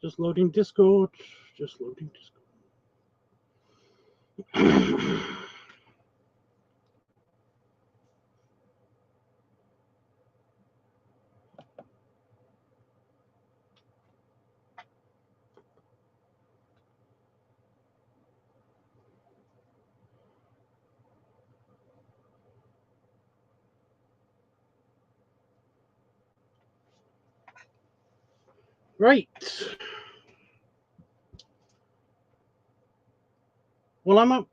Just loading Discord. Just loading Discord. Right. Well, I'm up.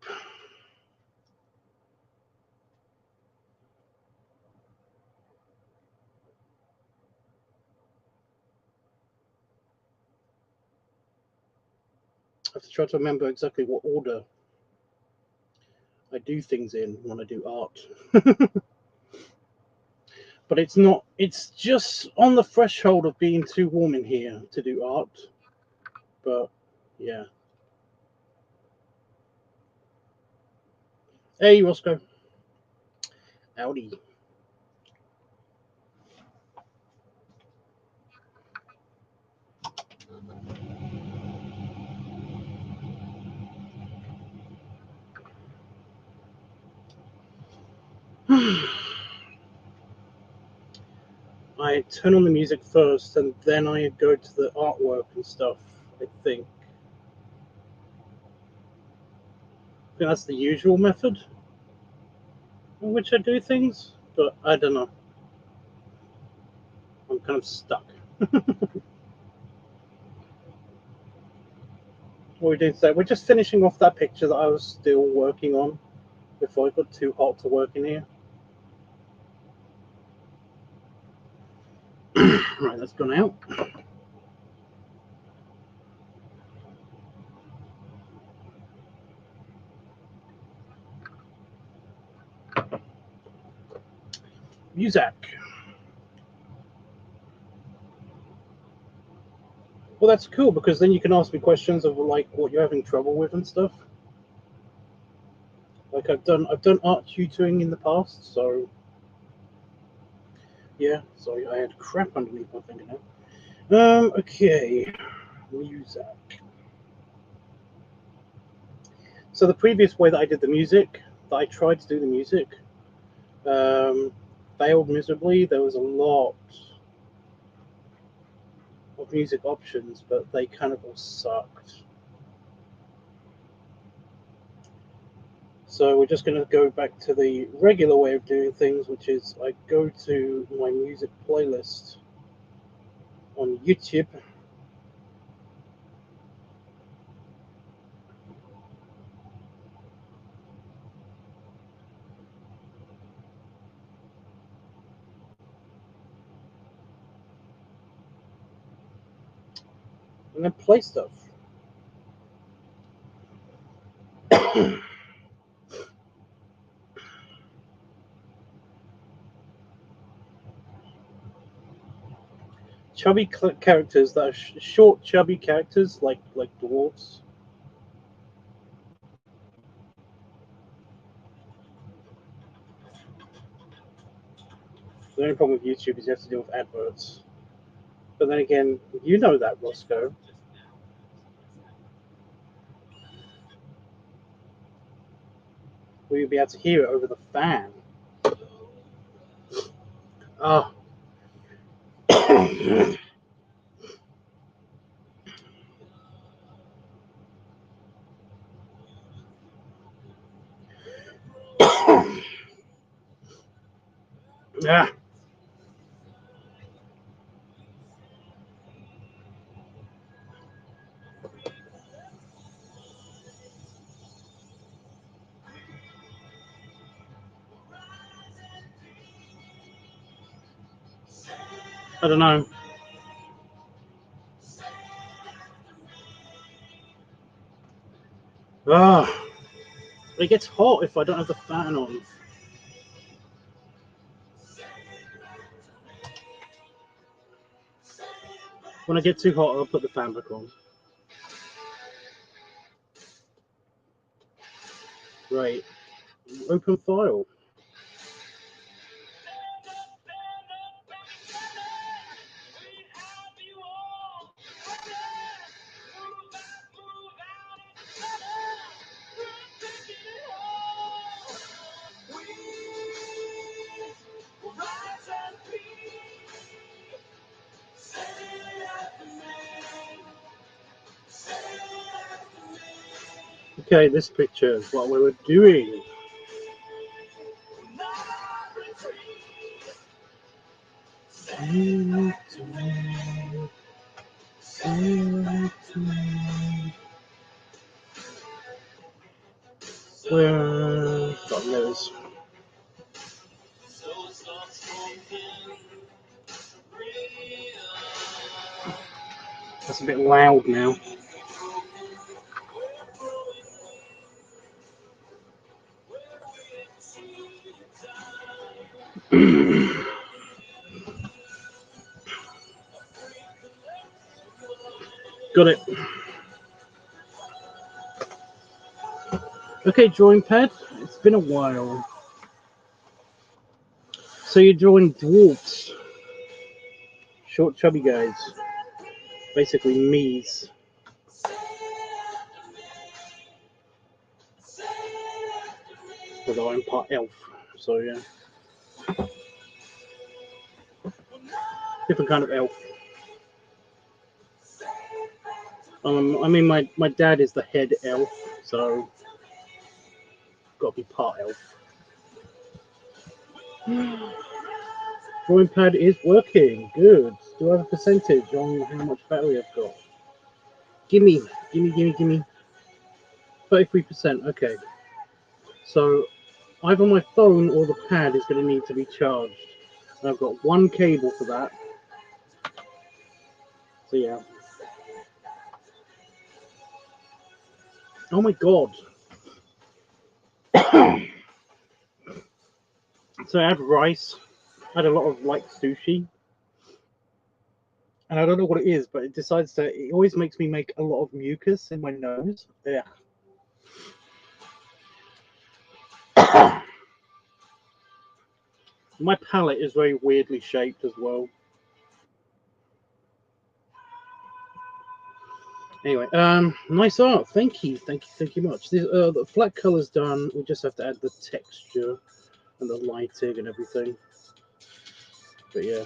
I have to try to remember exactly what order I do things in when I do art. But it's not, it's just on the threshold of being too warm in here to do art. But yeah. Hey, Roscoe. Howdy. I turn on the music first and then I go to the artwork and stuff, I think. I think that's the usual method in which I do things, but I don't know. I'm kind of stuck. What are we doing today? We're just finishing off that picture that I was still working on before it got too hot to work in here. Right, that's gone out. Music. Well, that's cool because then you can ask me questions of like what you're having trouble with and stuff. Like I've done art tutoring in the past, so yeah. Sorry, I had crap underneath my fingernail. Okay, music. So the previous way that I did the music, that I tried to do the music, failed miserably. There was a lot of music options, but they kind of all sucked. So we're just going to go back to the regular way of doing things, which is I go to my music playlist on YouTube. And then play stuff. Chubby characters that are short, chubby characters like dwarves. The only problem with YouTube is you have to deal with adverts. But then again, you know that, Roscoe. Will you be able to hear it over the fan? Oh. Ah. I don't know. Ah. It gets hot if I don't have the fan on. When I get too hot, I'll put the fan back on. Right. Open file. Okay, this picture is what we were doing. Where God knows. That's a bit loud now. Got it. Okay, drawing pad. It's been a while. So you're drawing dwarfs. Short, chubby guys. Basically, me's. Although I'm part elf. So, yeah. Different kind of elf. I mean, my dad is the head elf. So, got to be part elf. Drawing pad is working. Good. Do I have a percentage on how much battery I've got? Gimme. 33%. Okay. So either my phone or the pad is going to need to be charged. And I've got one cable for that. So yeah. Oh my god. So I had rice. I had a lot of like sushi. And I don't know what it is, but it decides to. It always makes me make a lot of mucus in my nose. Yeah. My palate is very weirdly shaped as well. Anyway, nice art. Thank you much. The flat color's done. We just have to add the texture and the lighting and everything. But yeah.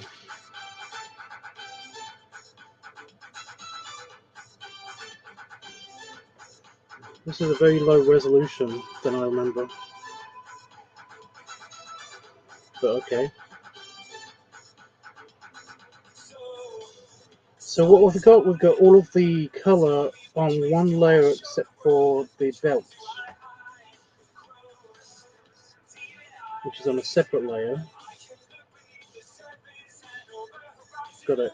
This is a very low resolution than I remember. But okay. So what we've got all of the color on one layer except for the belt, which is on a separate layer. Got it.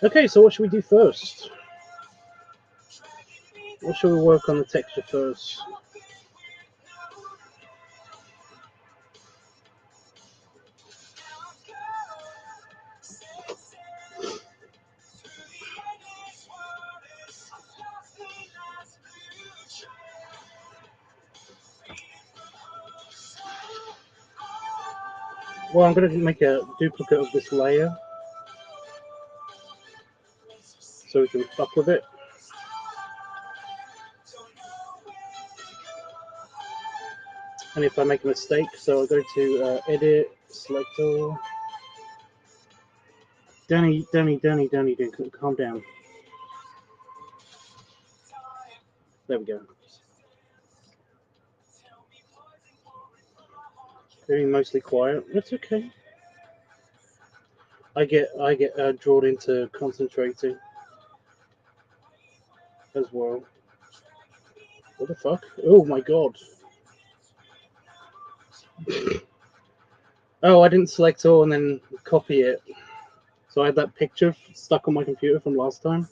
Okay, so what should we do first? What should we work on the texture first? Well, I'm going to make a duplicate of this layer so we can fuck with it. And if I make a mistake, so I'll go to edit, select all. Danny, calm down. There we go. Very mostly quiet. That's okay. I get drawn into concentrating as well. What the fuck? Oh my god. Oh, I didn't select all and then copy it. So I had that picture stuck on my computer from last time.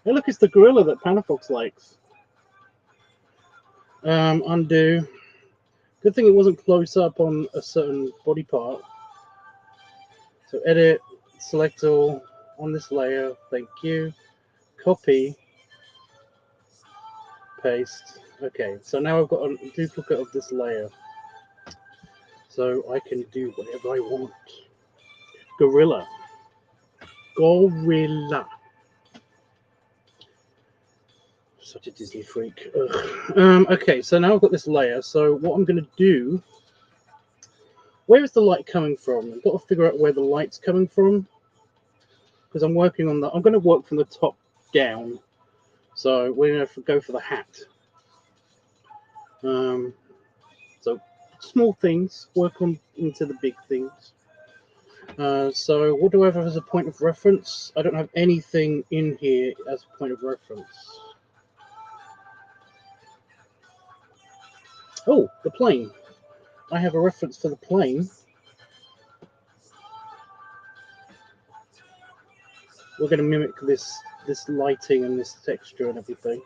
Hey, look, it's the gorilla that Panafox likes. Undo. Good thing it wasn't close up on a certain body part. So edit, select all on this layer. Thank you. Copy. Paste. Okay, so now I've got a duplicate of this layer. So I can do whatever I want. Gorilla. Such a Disney freak. Okay, so now I've got this layer. So what I'm going to do... Where is the light coming from? I've got to figure out where the light's coming from. Because I'm working on the... I'm going to work from the top down. So we're going to go for the hat. So small things work on into the big things. So what do I have as a point of reference? I don't have anything in here as a point of reference. Oh, the plane. I have a reference for the plane. We're going to mimic this lighting and this texture and everything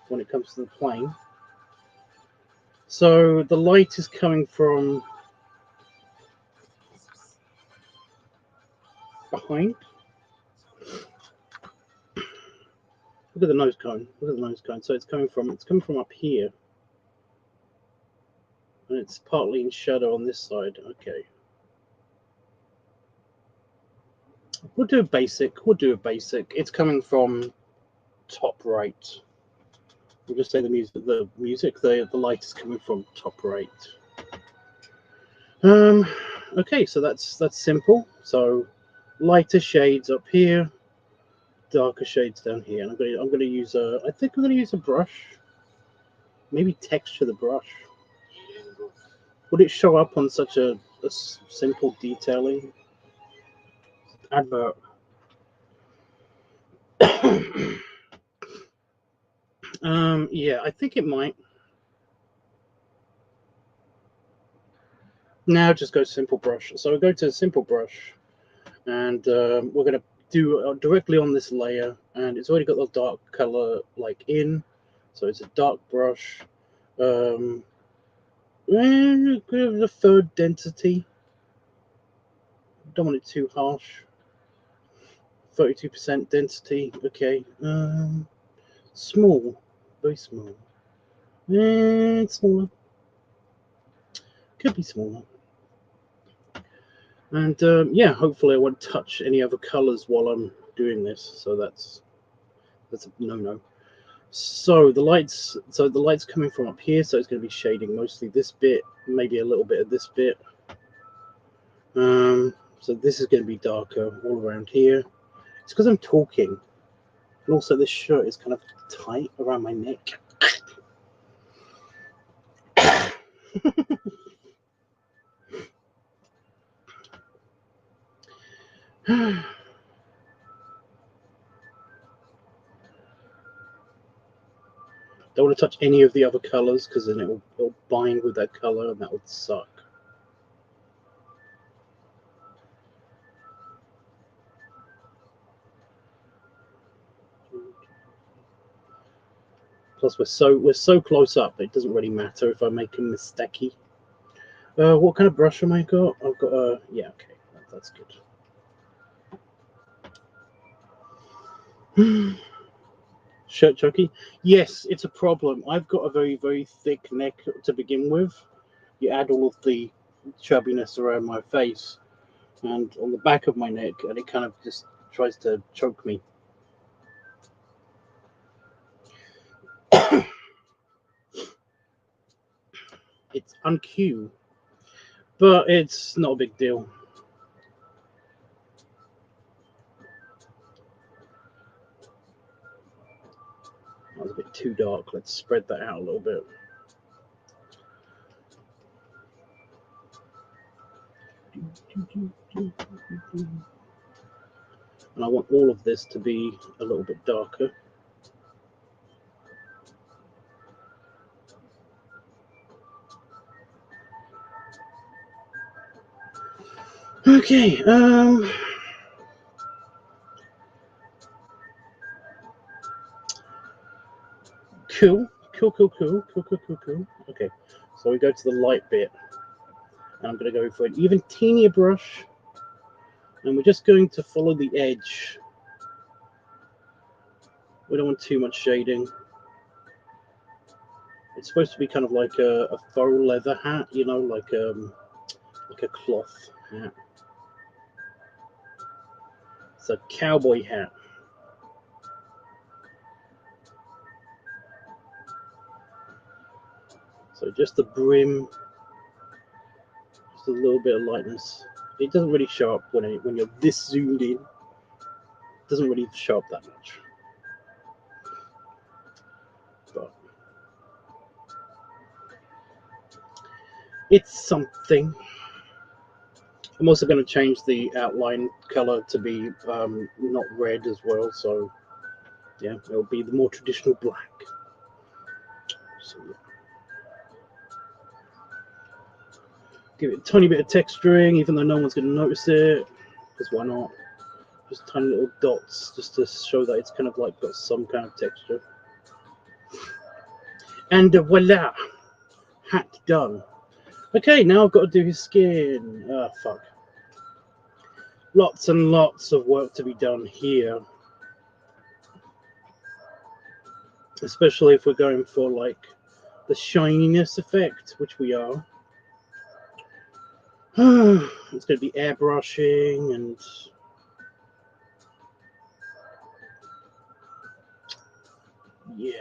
when it comes to the plane. So the light is coming from behind. Look at the nose cone. Look at the nose cone. So it's coming from up here, and it's partly in shadow on this side. Okay. We'll do a basic. We'll do a basic. It's coming from top right. We'll just say the light is coming from top right. Okay, so that's simple. So lighter shades up here, darker shades down here. And I'm gonna use I think I'm gonna use a brush. Maybe texture the brush. Would it show up on such a simple detailing advert? Yeah, I think it might. Now just go simple brush. So we go to simple brush, and we're gonna do directly on this layer, and it's already got the dark color like in, so it's a dark brush. Give it a third density. Don't want it too harsh. 32% density. Okay. Small, very small. Smaller. Could be smaller. And yeah, hopefully I won't touch any other colors while I'm doing this. So that's a no-no. So the light's coming from up here, so it's going to be shading mostly this bit, maybe a little bit of this bit. So this is going to be darker all around here. It's because I'm talking, and also this shirt is kind of tight around my neck. Don't want to touch any of the other colors because then it'll bind with that color, and that would suck. Plus, we're so close up, it doesn't really matter if I make a mistake. What kind of brush am I got? I've got a yeah. Okay, that's good. Shirt chunky? Yes, it's a problem. I've got a very, very thick neck to begin with. You add all of the chubbiness around my face and on the back of my neck, and it kind of just tries to choke me. It's uncue, but it's not a big deal. That was a bit too dark. Let's spread that out a little bit. And I want all of this to be a little bit darker. Okay, cool. Okay, so we go to the light bit, and I'm going to go for an even teenier brush, and we're just going to follow the edge. We don't want too much shading. It's supposed to be kind of like a faux leather hat, you know, like a cloth hat. It's a cowboy hat. So just the brim, just a little bit of lightness. It doesn't really show up when you're this zoomed in. It doesn't really show up that much. But It's something. I'm also going to change the outline color to be not red as well, so yeah, it'll be the more traditional black. So, give it a tiny bit of texturing, even though no one's going to notice it, because why not? Just tiny little dots, just to show that it's kind of like got some kind of texture. And voila, hat done. Okay, now I've got to do his skin. Ah, fuck. Lots and lots of work to be done here. Especially if we're going for like the shininess effect, which we are. It's going to be airbrushing and yeah.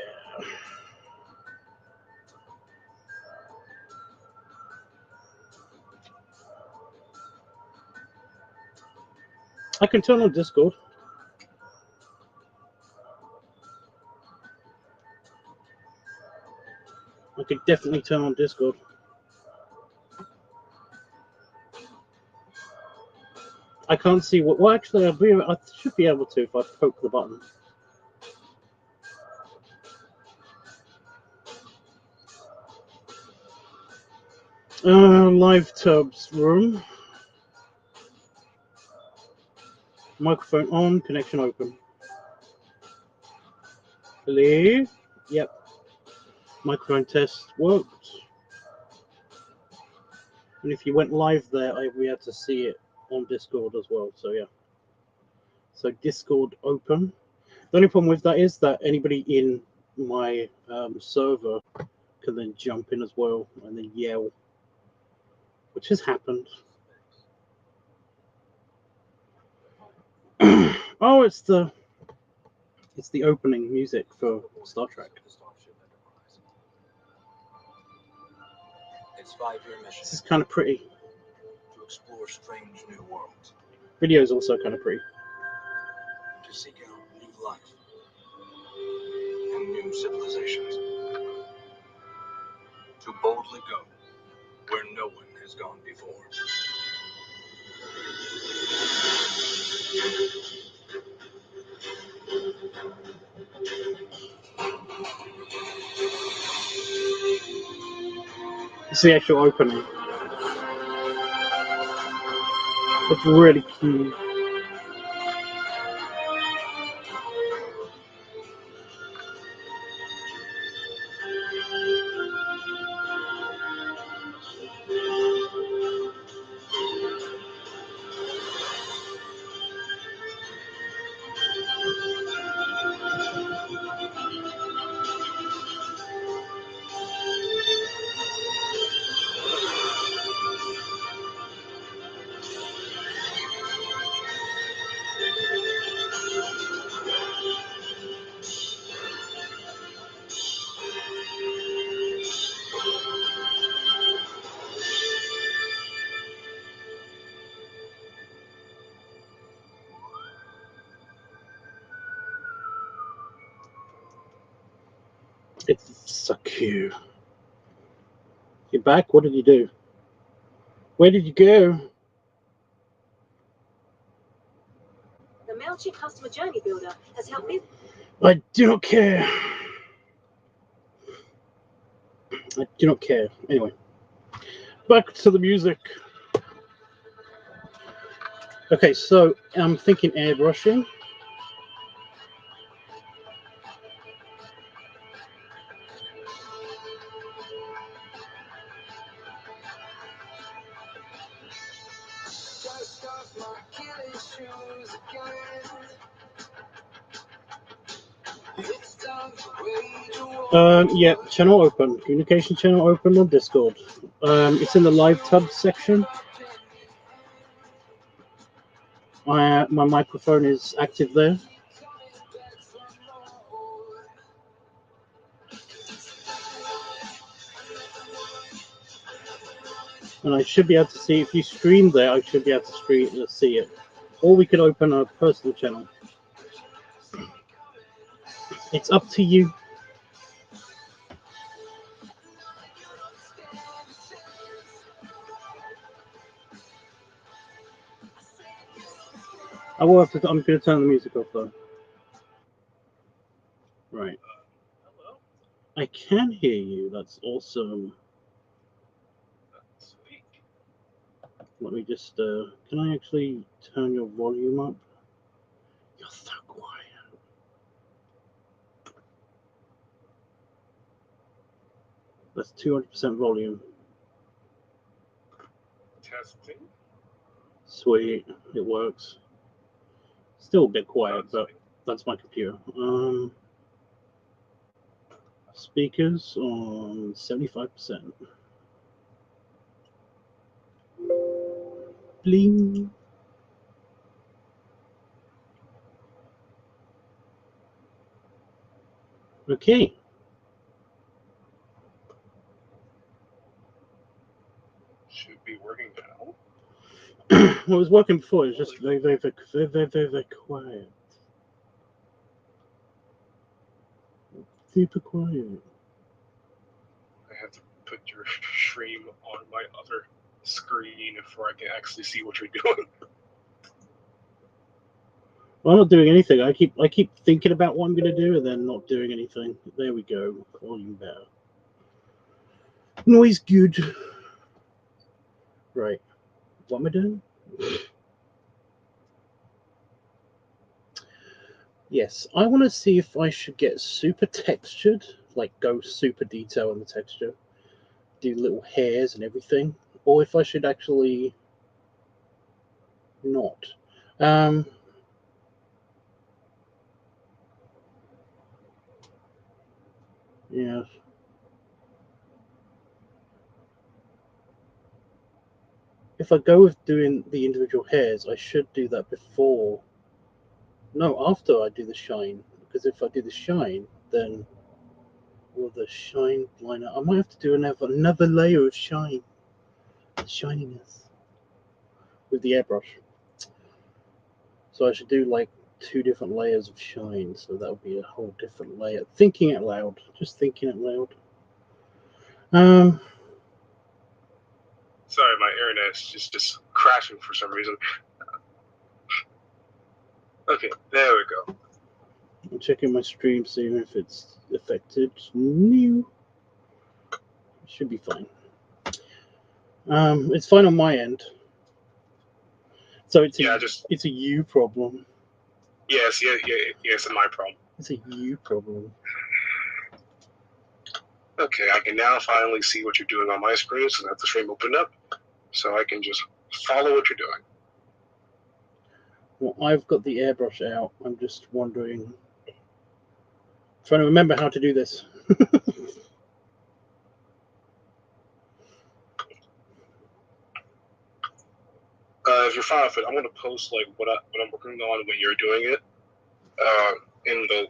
I can turn on Discord. I could definitely turn on Discord. I can't see what. Well, actually, I should be able to if I poke the button. LiveTUBBSart room. Microphone on. Connection open. Hello. Yep. Microphone test worked. And if you went live there, we had to see it on Discord as well. So yeah. So Discord open. The only problem with that is that anybody in my server can then jump in as well and then yell, which has happened. Oh, it's the opening music for Star Trek. Its 5-year mission. This is kind of pretty. To explore strange new worlds. Video is also kind of pretty. To seek out new life and new civilizations. To boldly go where no one has gone before. It's the actual opening. It's really cute. It's so cute. You're back? What did you do? Where did you go? The MailChimp Customer Journey Builder has helped me. I do not care. I do not care. Anyway, back to the music. Okay, so I'm thinking airbrushing. Yeah, channel open. Communication channel open on Discord. It's in the LiveTUBBSart section. My microphone is active there. And I should be able to see, if you stream there, I should be able to see it. Or we could open a personal channel. It's up to you. I will have to. I'm going to turn the music off though. Right. Hello. I can hear you. That's awesome. Sweet. Let me just. Can I actually turn your volume up? You're so quiet. That's 200% volume. Testing. Sweet. It works. Still a bit quiet, but that's my computer. Speakers on 75%. Bling. Okay. Should be working now. Well, it was working before. It's just very quiet. Super quiet. I have to put your stream on my other screen before I can actually see what you're doing. Well, I'm not doing anything. I keep thinking about what I'm going to do and then not doing anything. There we go. Volume better. Noise good. Right. What am I doing? Yes, I want to see if I should get super textured, like go super detail in the texture, do little hairs and everything, or if I should actually not. Yeah. If I go with doing the individual hairs, I should do that before. No, after I do the shine, because if I do the shine, then will the shine line up? I might have to do another layer of shine, shininess, with the airbrush. So I should do like 2 different layers of shine, so that would be a whole different layer. Thinking out loud, just thinking out loud. Sorry, my internet's just crashing for some reason. Okay, there we go. I'm checking my stream, seeing if it's affected. New. Should be fine. It's fine on my end. So it's a you problem. Yes, it's my problem. It's a you problem. Okay, I can now finally see what you're doing on my screen, so I have the stream opened up, so I can just follow what you're doing. Well, I've got the airbrush out. I'm just wondering, trying to remember how to do this. If you're fine with it, I'm gonna post like what I'm working on when you're doing it, in the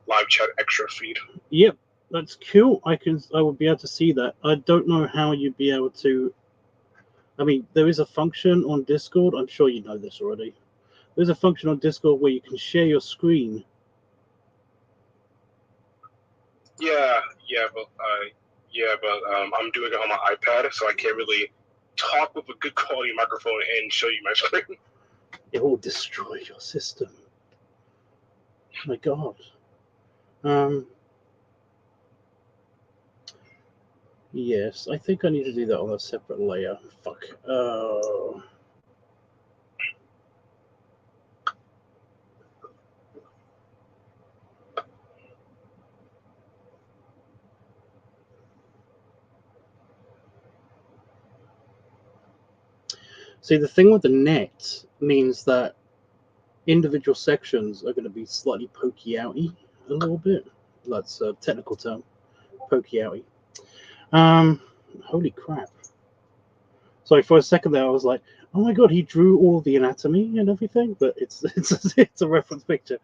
live chat extra feed. Yep, that's cool. I would be able to see that. I don't know how you'd be able to. I mean, there is a function on Discord. I'm sure you know this already. There's a function on Discord where you can share your screen. Yeah, but I'm doing it on my iPad, so I can't really talk with a good quality microphone and show you my screen. It will destroy your system. Oh my God. Yes, I think I need to do that on a separate layer. Fuck. See, the thing with the net means that individual sections are going to be slightly pokey outy a little bit. That's a technical term. Pokey outy. Holy crap. So for a second there, I was like, "Oh my God, he drew all the anatomy and everything," but it's a reference picture.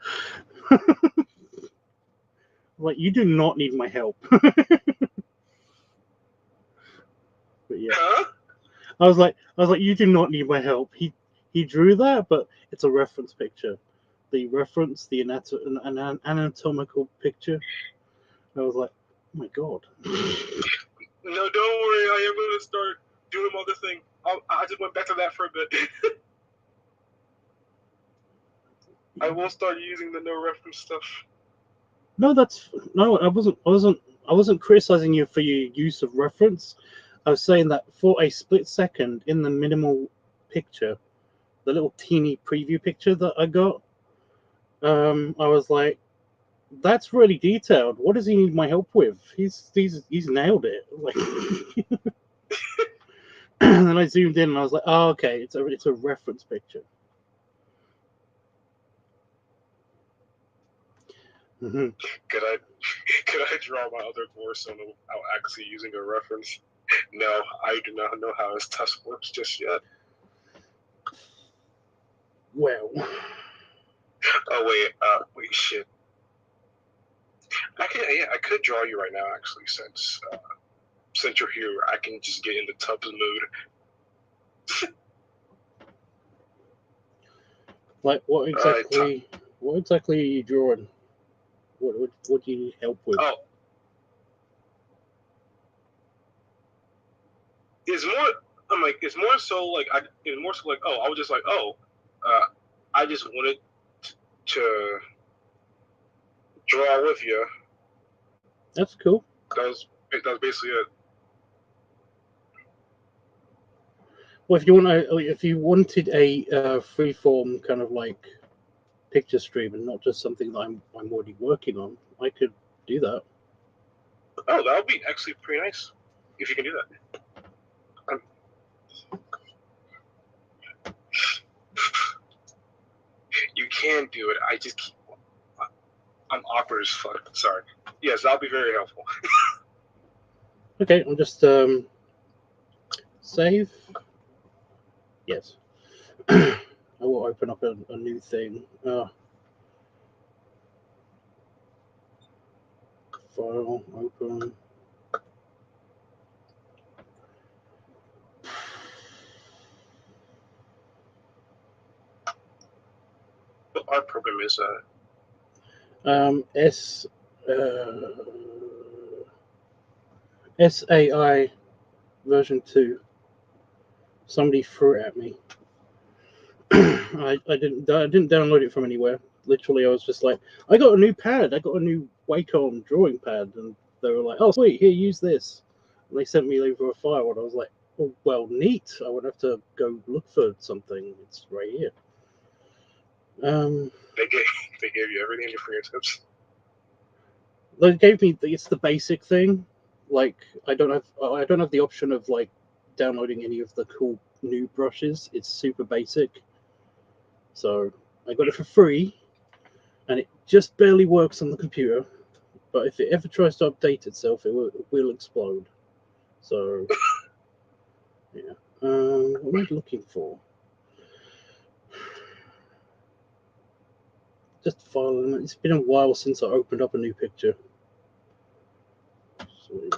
Like, you do not need my help. But yeah, Huh? I was like, you do not need my help. He drew that, but it's a reference picture. The reference, the anatomical picture. I was like, oh my God. No, don't worry. I am going to start doing all this thing. I just went back to that for a bit. I will start using the no reference stuff. No, I wasn't criticizing you for your use of reference. I was saying that for a split second in the minimal picture, the little teeny preview picture that I got, I was like, that's really detailed. What does he need my help with? He's nailed it. Like, and then I zoomed in and I was like, oh, okay, it's a reference picture. Mm-hmm. Could I draw my other Warzone without actually using a reference? No, I do not know how his test works just yet. Well. Oh wait, shit. I could draw you right now actually, since you're here. I can just get into Tubbs mood. Like what exactly are you drawing? What do you need help with? Oh. It's more so like I was just like, I just wanted to draw with you. That's cool. That was basically it. Well, if you wanted a freeform kind of like picture stream and not just something that I'm already working on, I could do that. Oh, that would be actually pretty nice if you can do that. You can do it. I'm awkward as fuck. Sorry. Yes, that'll be very helpful. Okay, I'm just save. Yes. I will open up a new thing. File open. What art program is that? SAI version 2. Somebody threw it at me. I didn't download it from anywhere. Literally, I was just like, I got a new pad. I got a new Wacom drawing pad, and they were like, "Oh, sweet, here, use this." And they sent me over a file, and I was like, "Oh, well, neat. I won't have to go look for something. It's right here." They gave you everything at your fingertips. They gave me it's the basic thing. Like I don't have the option of like downloading any of the cool new brushes. It's super basic. So I got it for free, and it just barely works on the computer. But if it ever tries to update itself, it will explode. So yeah. What am I looking for? Just file. It's been a while since I opened up a new picture. Sorry.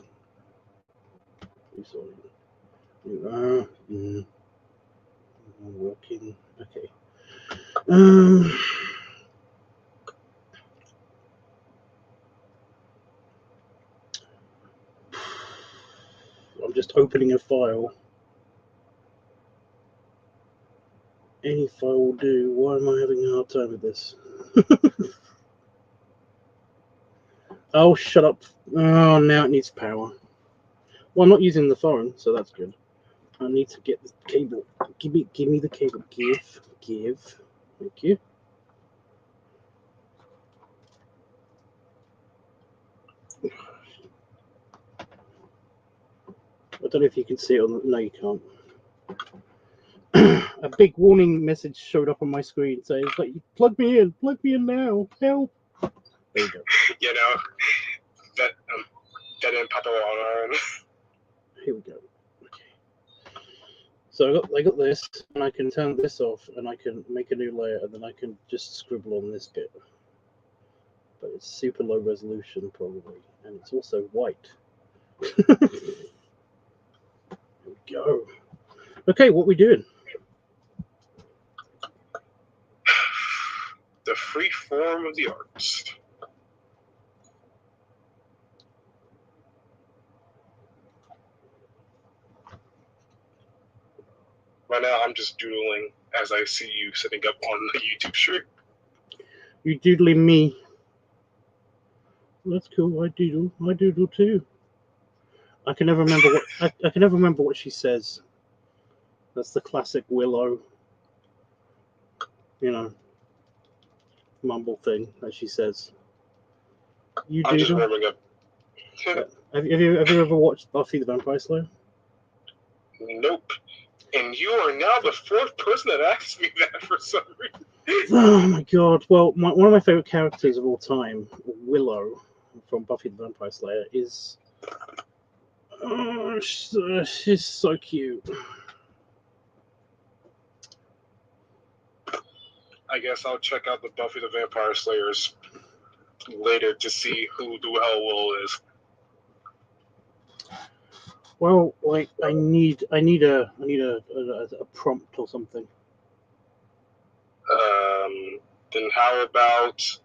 Working. Okay. I'm just opening a file. Any file will do. Why am I having a hard time with this? Oh, shut up. Oh, now it needs power. Well, I'm not using the phone, so that's good. I need to get the cable. Give me the cable. Give. Thank you. I don't know if you can see it on. No, you can't. A big warning message showed up on my screen saying, "Like, plug me in now, help!" There you go. You know, that didn't pop up on our end. Here we go. Okay. So I got this, and I can turn this off, and I can make a new layer, and then I can just scribble on this bit. But it's super low resolution, probably, and it's also white. Here we go. Okay, what we doing? The free form of the arts. Right now, I'm just doodling as I see you setting up on the YouTube stream. You doodling me. That's cool. I doodle too. I can never remember what I can never remember what she says. That's the classic Willow, mumble thing that she says. You I'm just doodle. warming up. Have you ever watched Buffy the Vampire Slayer? Nope. And you are now the fourth person that asked me that for some reason. Oh my god. Well, one of my favorite characters of all time, Willow from Buffy the Vampire Slayer, is she's so cute. I guess I'll check out the Buffy the Vampire Slayers later to see who the hell Will is. Well, like I need a prompt or something. Then how about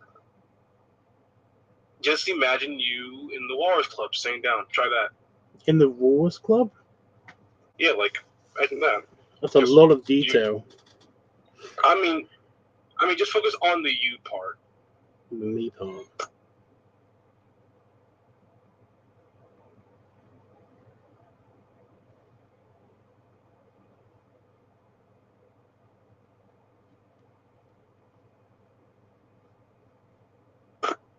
just imagine you in the Walrus Club sitting down. Try that. In the Walrus Club? Yeah, like imagine that. That's a lot of detail. I mean, just focus on the you part. The me part.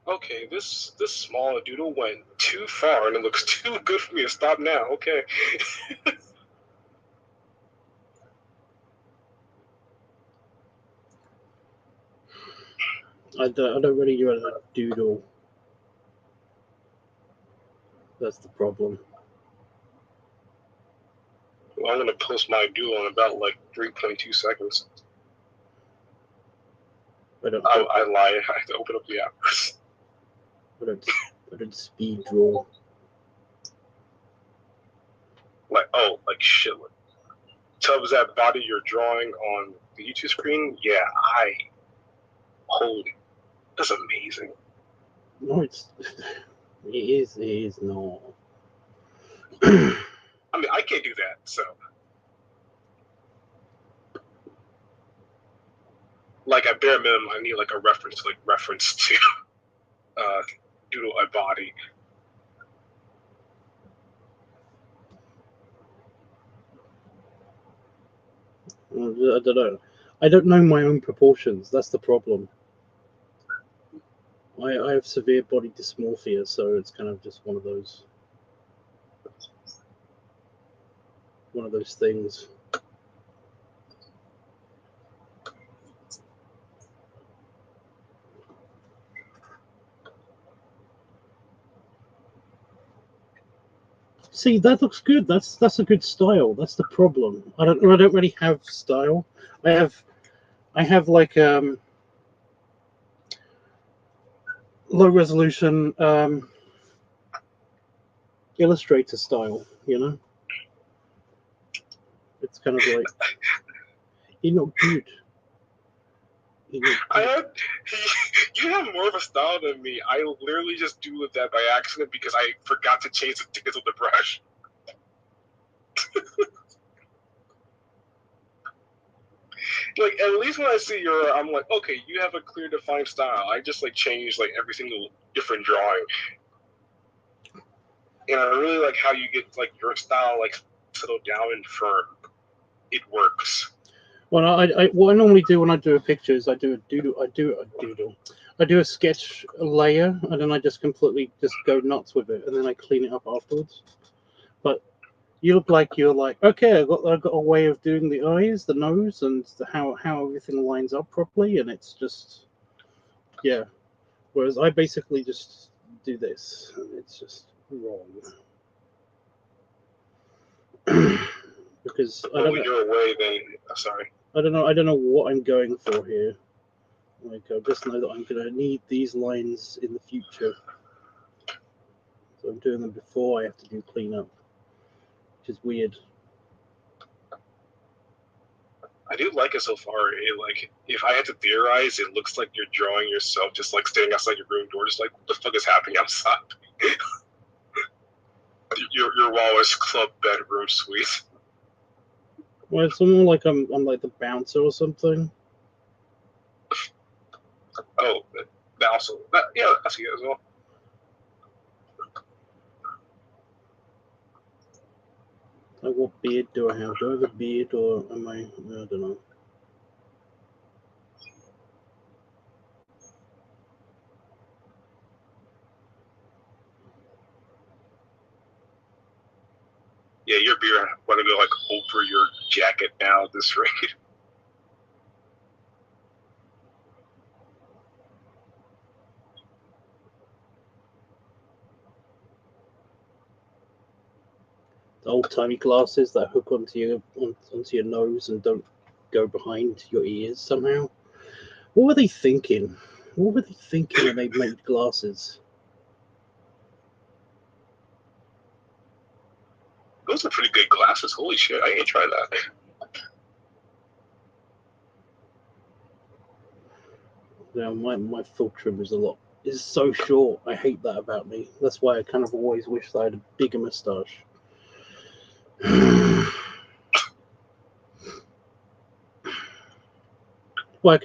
Okay, this small doodle went too far and it looks too good for me to stop now. Okay. I don't really do a doodle. That's the problem. Well, I'm gonna post my doodle in about like 3.2 seconds. I lie. I have to open up the app. I don't speed draw. Like shit. Tubbs, that body you're drawing on the YouTube screen, yeah, holy, that's amazing. No, it is not. I mean, I can't do that, so. Like, at bare minimum, I need, like, a reference to doodle a body. I don't know. I don't know my own proportions. That's the problem. I have severe body dysmorphia, so it's kind of just one of those things. See, that looks good. That's a good style. That's the problem. I don't really have style. I have like low resolution Illustrator style, It's kind of like you're not good. You have more of a style than me. I literally just do that by accident because I forgot to change the tickets of the brush. Like, at least when I see your, I'm like, okay, you have a clear, defined style. I just like change like every single different drawing. And I really like how you get like your style like settled down and firm. It works. Well, what I normally do when I do a picture is I do a doodle. I do a sketch layer, and then I just completely just go nuts with it, and then I clean it up afterwards. But you look like you're like, okay, I've got a way of doing the eyes, the nose, and how everything lines up properly, and it's just, yeah. Whereas I basically just do this, and it's just wrong. Because I don't know. You're away, then sorry. I don't know what I'm going for here. Like, I just know that I'm going to need these lines in the future. So I'm doing them before I have to do cleanup, which is weird. I do like it so far. Like, if I had to theorize, it looks like you're drawing yourself just like standing outside your room door, just like, what the fuck is happening outside? your Walrus Club bedroom suite. Well, it's more like I'm like the bouncer or something. Oh, that also. Yeah, I see it as well. Like, what beard do I have? Do I have a beard, or am I don't know. Yeah, your beard want to go like over your jacket now at this rate. The old-timey glasses that hook onto your nose and don't go behind your ears somehow. What were they thinking? What were they thinking when they made glasses? Those are pretty good glasses. Holy shit, I ain't tried that. Yeah, my full trim is so short. I hate that about me. That's why I kind of always wish that I had a bigger mustache. Well, I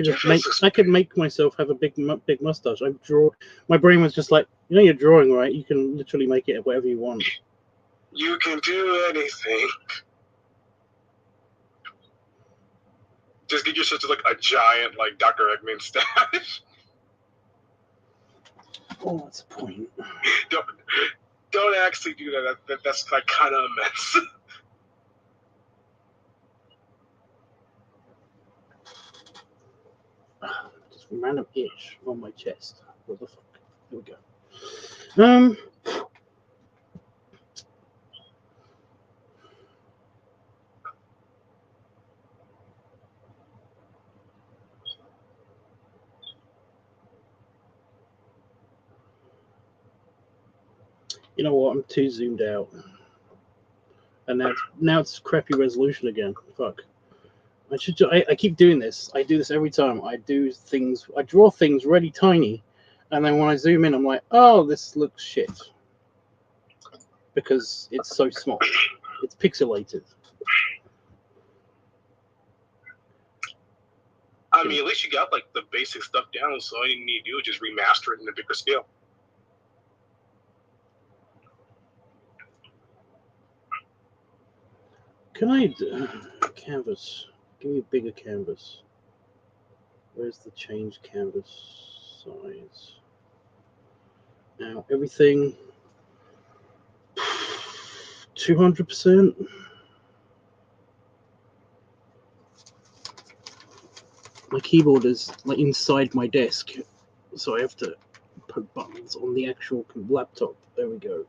could make myself have a big mustache. My brain was just like, you're drawing, right? You can literally make it whatever you want. You can do anything. Just get yourself to like a giant like Dr. Eggman stash. Oh, that's a point. Don't actually do that. That's like kind of a mess. Just a random itch on my chest. What the fuck? Here we go. You know what? I'm too zoomed out, and now it's crappy resolution again. Fuck. I keep doing this. I do this every time. I draw things really tiny, and then when I zoom in, I'm like, oh, this looks shit because it's so small. It's pixelated. I mean, at least you got like the basic stuff down, so all you need to do is just remaster it in a bigger scale. Can I canvas? Give me a bigger canvas. Where's the change canvas size? Now everything 200%. My keyboard is like inside my desk, so I have to put buttons on the actual laptop. There we go.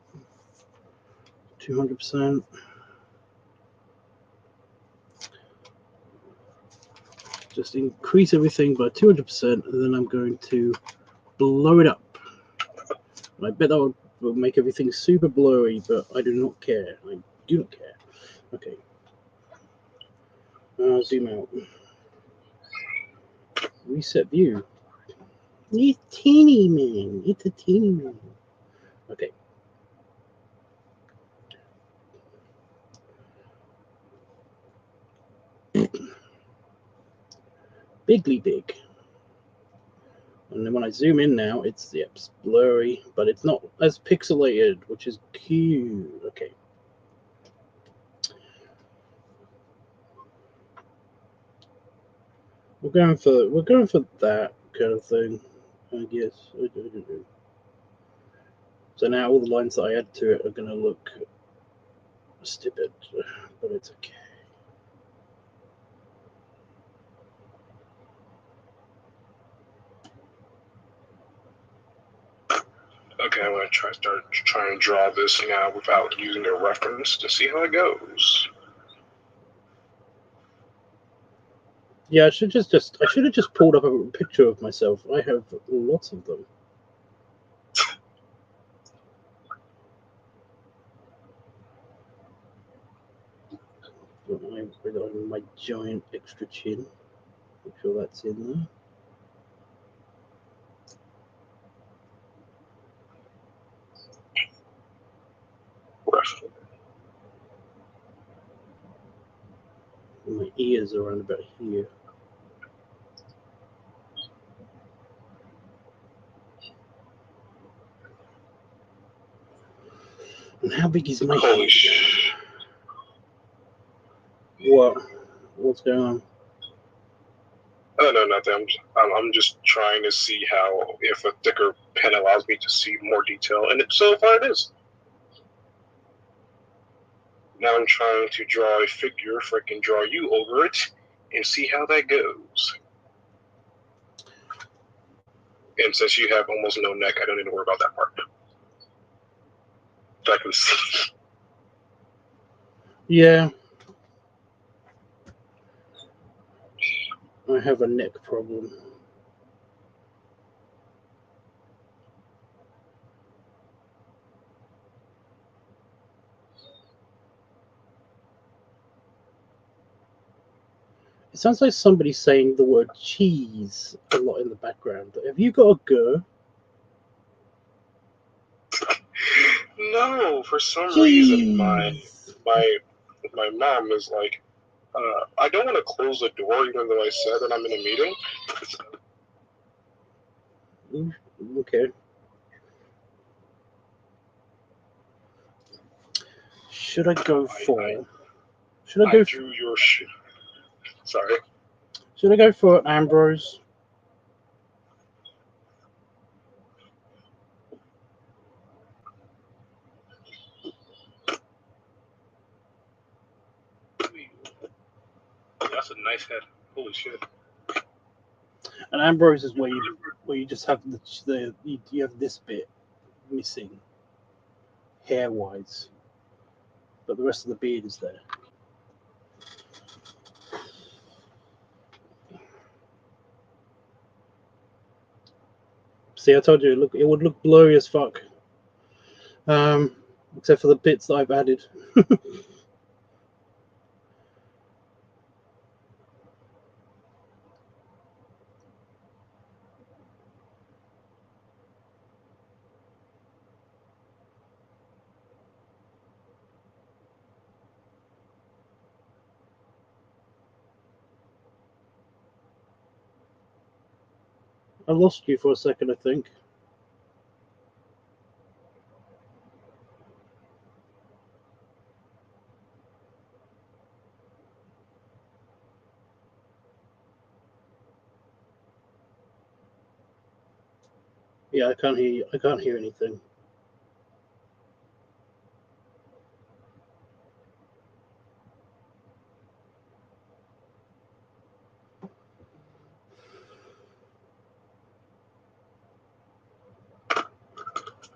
200%. Just increase everything by 200%, and then I'm going to blow it up. I bet that will make everything super blurry, but I do not care. I do not care. Okay. Zoom out. Reset view. It's teeny, man. It's a teeny man. Okay. Bigly big. And then when I zoom in now, it's blurry, but it's not as pixelated, which is cute. Okay. We're going for that kind of thing, I guess. So now all the lines that I add to it are going to look stupid, but it's okay. Okay, I'm gonna try and draw this now without using a reference to see how it goes. Yeah, I should have just pulled up a picture of myself. I have lots of them. My giant extra chin. Make sure that's in there. And my ears are around about here. And how big is my Holy head? shit. What? What's going on? Oh, no, nothing. I'm just trying to see how, if a thicker pen allows me to see more detail. And so far it is. Now I'm trying to draw a figure if I can draw you over it and see how that goes. And since you have almost no neck, I don't need to worry about that part. I can see. Yeah. I have a neck problem. It sounds like somebody's saying the word cheese a lot in the background. Have you got a go? No, for some Cheese. reason my mom is like, I don't want to close the door even though I said that I'm in a meeting. Okay. Should I go for? Should I I go? drew your shit. Sorry. Should I go for Ambrose? That's a nice head. Holy shit. And Ambrose is where you just have you have this bit missing, hair wise, but the rest of the beard is there. See, I told you, it would look blurry as fuck. Except for the bits that I've added. I lost you for a second, I think. Yeah, I can't hear you. I can't hear anything.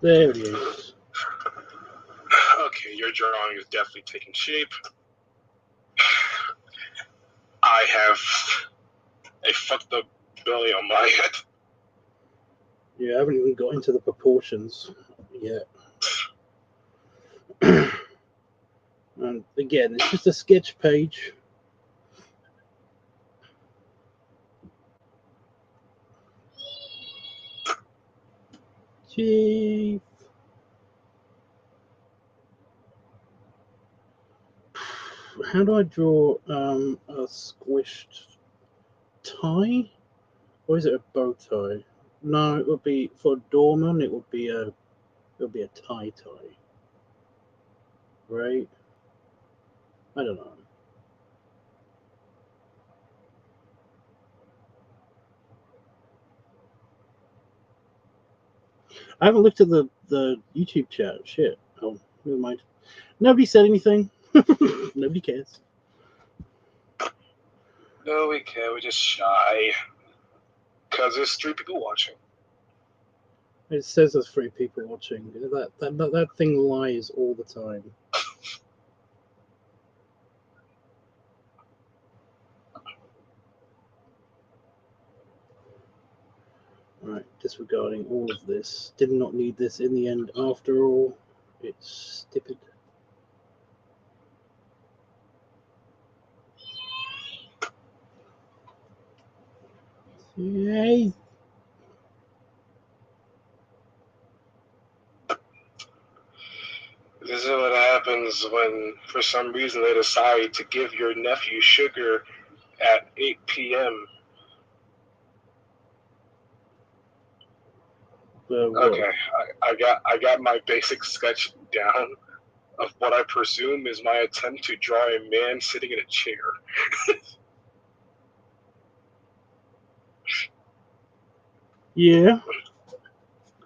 There it is. Okay, your drawing is definitely taking shape. I have a fucked up belly on my head. Yeah, I haven't even got into the proportions yet. And again, it's just a sketch page. Chief. How do I draw a squished tie? Or is it a bow tie? No, it would be for Dorman. It would be a tie, right? I don't know. I haven't looked at the YouTube chat. Shit. Oh, never mind. Nobody said anything. Nobody cares. No, we can't. We're just shy. Because there's 3 people watching. It says there's 3 people watching. That thing lies all the time. Right, disregarding all of this. Did not need this in the end after all. It's stupid. Yay! This is what happens when, for some reason, they decide to give your nephew sugar at 8 p.m. Okay, I got my basic sketch down. of what I presume is my attempt to draw a man sitting in a chair. Yeah.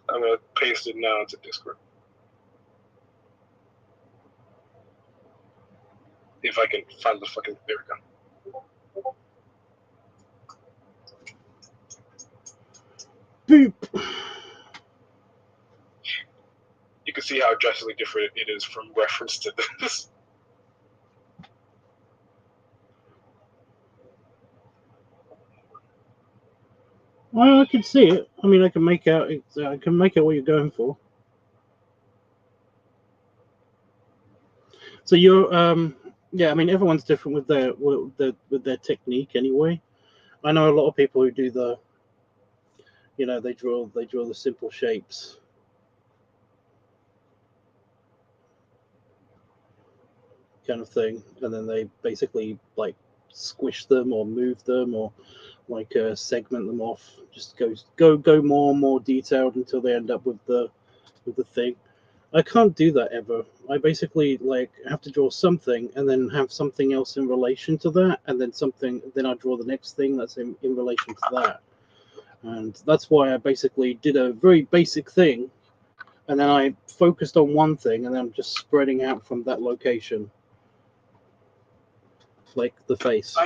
I'm gonna paste it now into Discord. If I can find the fucking, there we go. Boop. You can see how drastically different it is from reference to this. Well, I can see it. I mean, I can make out. I can make out what you're going for. So you're, yeah. I mean, everyone's different with their technique anyway. I know a lot of people who do the, you know, they draw the simple shapes. Kind of thing, and then they basically like squish them or move them or like segment them off. Just go more and more detailed until they end up with the thing. I can't do that ever. I basically like have to draw something and then have something else in relation to that, and then then I draw the next thing that's in relation to that. And that's why I basically did a very basic thing, and then I focused on one thing, and then I'm just spreading out from that location, like the face.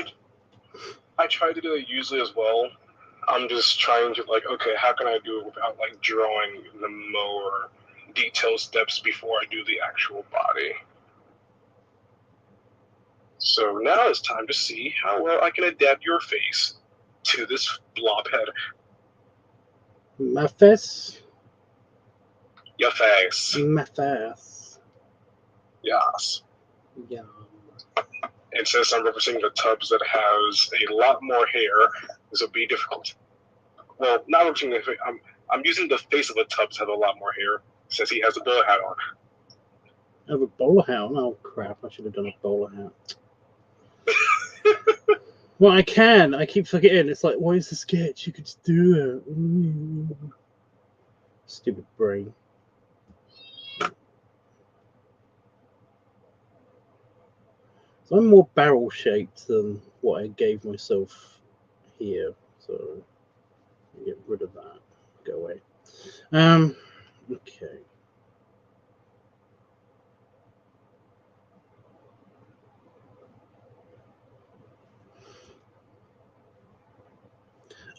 I try to do it usually as well. I'm just trying to like, okay, how can I do it without like drawing the more detailed steps before I do the actual body? So now it's time to see how well I can adapt your face to this blob head. My face. Your face. My face. Yes. Yeah. And since I'm representing the Tubbs that has a lot more hair, this will be difficult. Well, not representing the face. I'm using the face of the Tubbs that has a lot more hair, since he has a bowler hat on. I have a bowler hat on. Oh crap! I should have done a bowler hat. Well, I can. I keep forgetting. It's like, why is the sketch? You could just do it. Stupid brain. So I'm more barrel shaped than what I gave myself here. So get rid of that. Go away. Okay.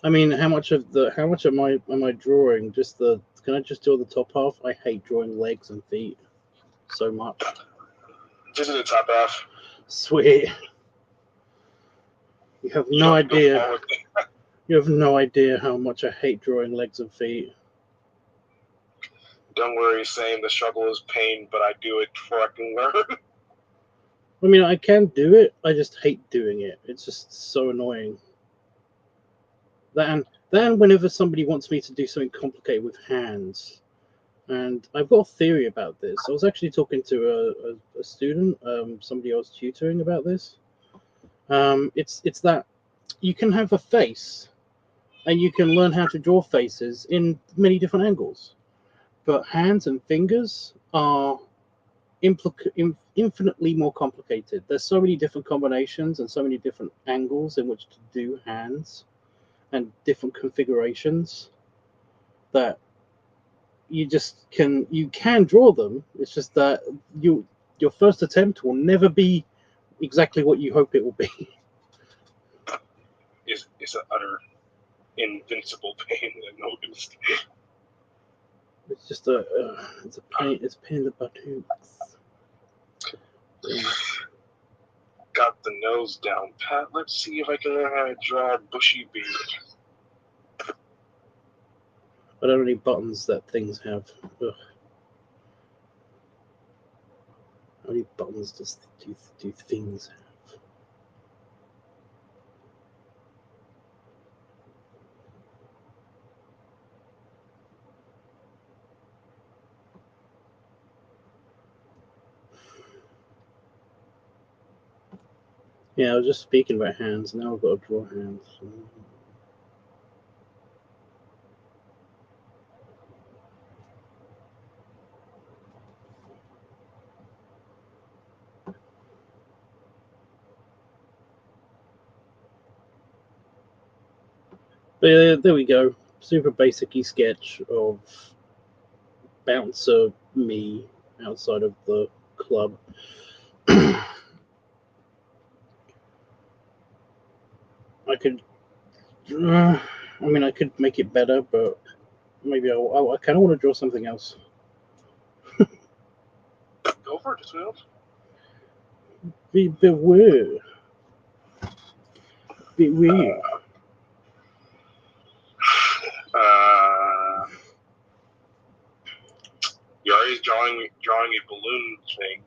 I mean, how much am I drawing? Just the, can I just draw the top half? I hate drawing legs and feet so much. Just in the top half. Sweet. You have no idea. You have no idea how much I hate drawing legs and feet. Don't worry, saying the struggle is pain, but I do it before I can learn. I mean, I can do it. I just hate doing it. It's just so annoying. Then whenever somebody wants me to do something complicated with hands, and I've got a theory about this. I was actually talking to a student, somebody I was tutoring about this. It's that you can have a face, and you can learn how to draw faces in many different angles, but hands and fingers are infinitely more complicated. There's so many different combinations and so many different angles in which to do hands and different configurations that you can draw them. It's just that your first attempt will never be exactly what you hope it will be. It's an utter invincible pain that no one is. It's just it's a pain. It's a pain in the buttocks. Got the nose down pat. Let's see if I can learn how to draw a bushy beard. I don't know any buttons that things have. Ugh. How many buttons do things have? Yeah, I was just speaking about hands. Now I've got to draw hands. There we go. Super basic-y sketch of bouncer me outside of the club. I could, I mean, I could make it better, but maybe I kind of want to draw something else. Go for it, Will. Be weird. Be weird. You're always drawing a balloon thing.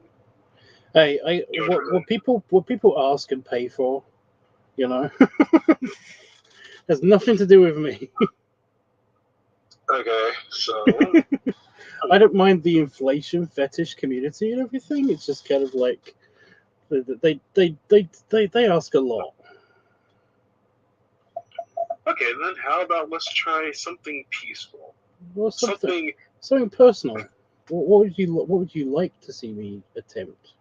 Hey, what people ask and pay for, you know, has nothing to do with me. Okay, so I don't mind the inflation fetish community and everything. It's just kind of like they ask a lot. okay, then how about let's try something peaceful, Well, something something personal. What would you like to see me attempt?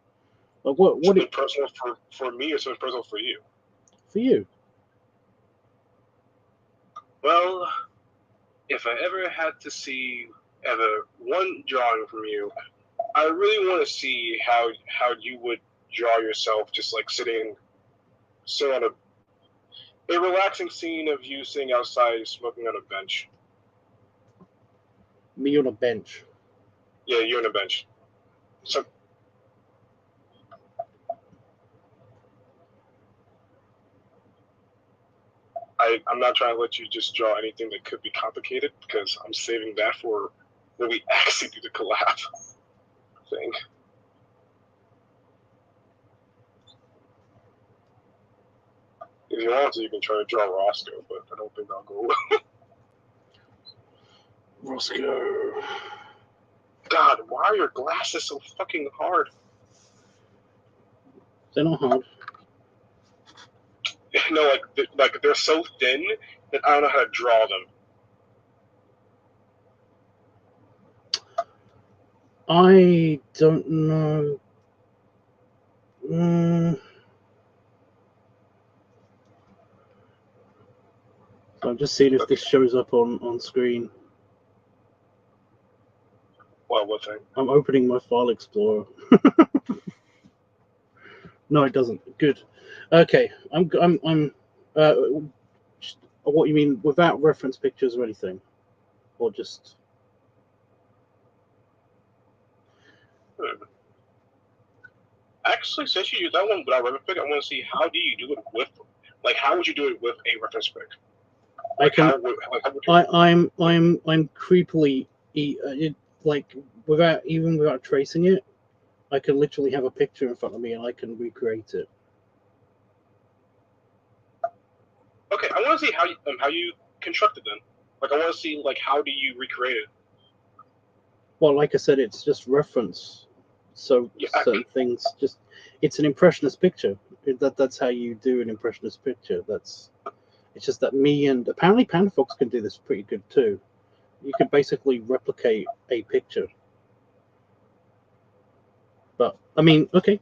Like what personal for me or something personal for you. for you? Well, if I ever had to see ever one drawing from you, I really want to see how you would draw yourself, just like sitting on a relaxing scene of you sitting outside smoking on a bench. Me on a bench. Yeah, you on a bench. So I'm not trying to let you just draw anything that could be complicated because I'm saving that for when we actually do the collab thing. If you want to, you can try to draw Roscoe, but I don't think that'll go well. Roscoe. God, why are your glasses so fucking hard? They're not hard. No, like they're so thin that I don't know how to draw them. I don't know. So I'm just seeing if this shows up on screen. Well, what thing? I'm opening my file explorer. No, it doesn't. Good. Okay. I'm. What you mean without reference pictures or anything, or just? Actually, since you use that one without reference pic, I want to see how do you do it with, like, how would you do it with a reference pic? Like, I'm creepily like without tracing it. I can literally have a picture in front of me and I can recreate it. Okay, I want to see how you construct it then. Like, I want to see like how do you recreate it? Well, like I said, it's just reference. So Yeah, certain things, just it's an impressionist picture. That's how you do an impressionist picture. It's just that me and apparently Panafox can do this pretty good too. You can basically replicate a picture. But I mean, okay.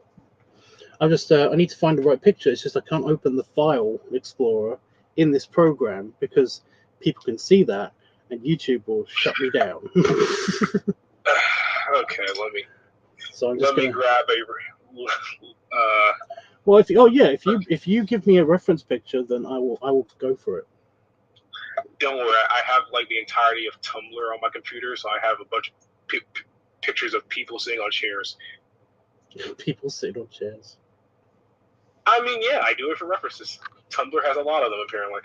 I need to find the right picture. It's just I can't open the file explorer in this program because people can see that and YouTube will shut me down. Okay, So I'm just let me grab a. Well, if you give me a reference picture, then I will go for it. Don't worry, I have like the entirety of Tumblr on my computer, so I have a bunch of pictures of people sitting on chairs. People sit on chairs. I mean, yeah, I do it for references. Tumblr has a lot of them apparently.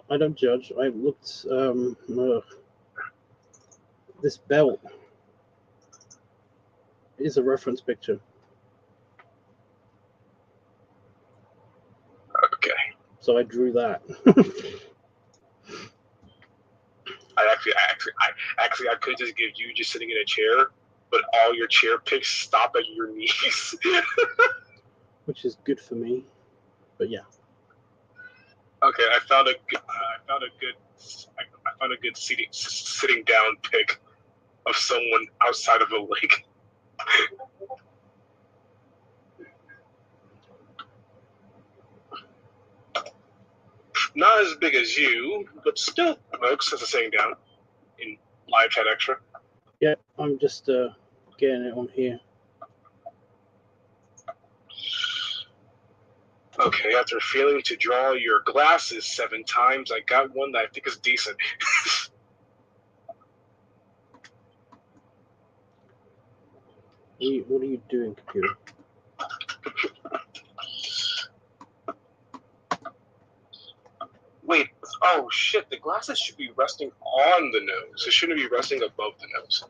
I don't judge. I looked this belt is a reference picture. Okay. So I drew that. I could just give you just sitting in a chair, but all your chair pics stop at your knees. Which is good for me. But yeah. Okay, I found a good sitting down pic of someone outside of a lake. Not as big as you, but still Oaks has a saying down in live chat extra. Yeah, I'm just getting it on here. Okay, after failing to draw your glasses 7 times, I got one that I think is decent. What are you doing, computer? Wait, oh shit, the glasses should be resting on the nose. It shouldn't be resting above the nose.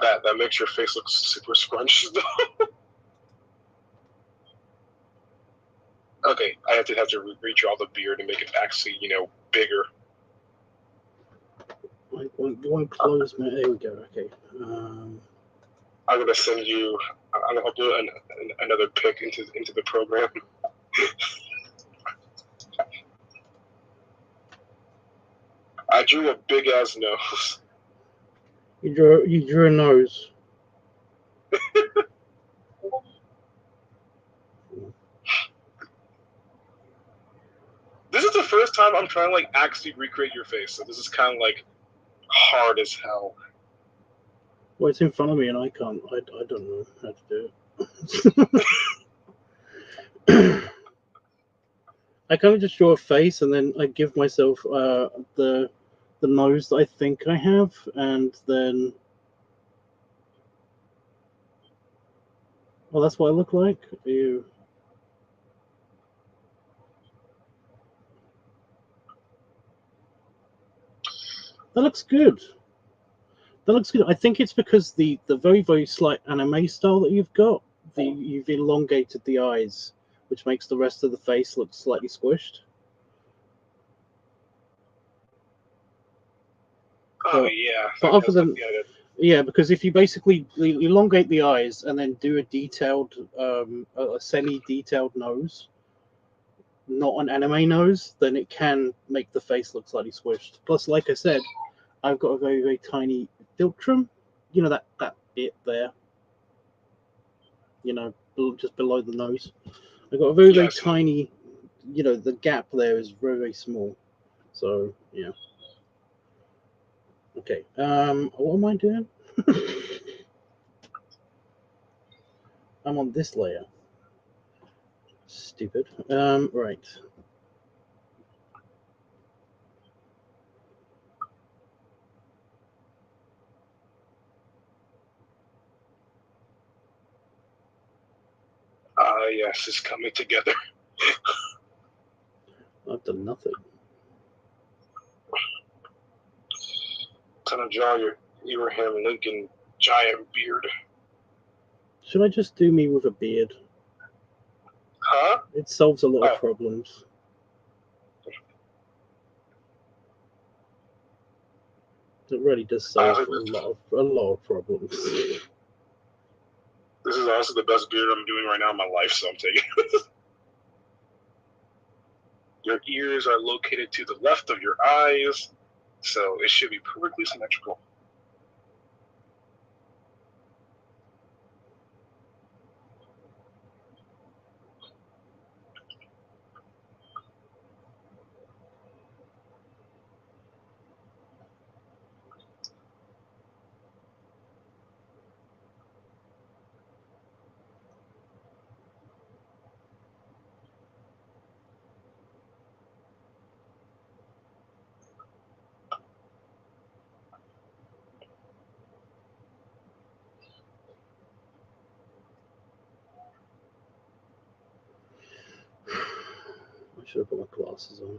That makes your face look super scrunched though. Okay, I have to redraw the beard and make it actually, bigger. Won't close my. There we go. Okay. I'm gonna send you. I'm gonna upload another pic into the program. I drew a big ass nose. You drew a nose. This is the first time I'm trying to like actually recreate your face, so this is kind of like hard as hell. Well, it's in front of me and I can't. I don't know how to do it. I kind of just draw a face and then I give myself the nose that I think I have, and then well, that's what I look like. Ew. That looks good. That looks good. I think it's because the very, very slight anime style that you've got, you've elongated the eyes, which makes the rest of the face look slightly squished. Oh yeah. But other than yeah, because if you basically elongate the eyes and then do a detailed, a semi-detailed nose, not an anime nose, then it can make the face look slightly squished. Plus, like I said, I've got a very, very tiny philtrum. You know, that bit there. You know, just below the nose. I've got a very, very tiny. You know, the gap there is very, very small. So yeah. Okay. What am I doing? I'm on this layer. Stupid. Right. Yes, it's coming together. I've done nothing. Kind of draw your Abraham Lincoln giant beard. Should I just do me with a beard? Huh? It solves a lot of problems. It really does solve a lot of problems. This is also the best beard I'm doing right now in my life, so I'm taking it. Your ears are located to the left of your eyes, so it should be perfectly symmetrical. I should have put my glasses on.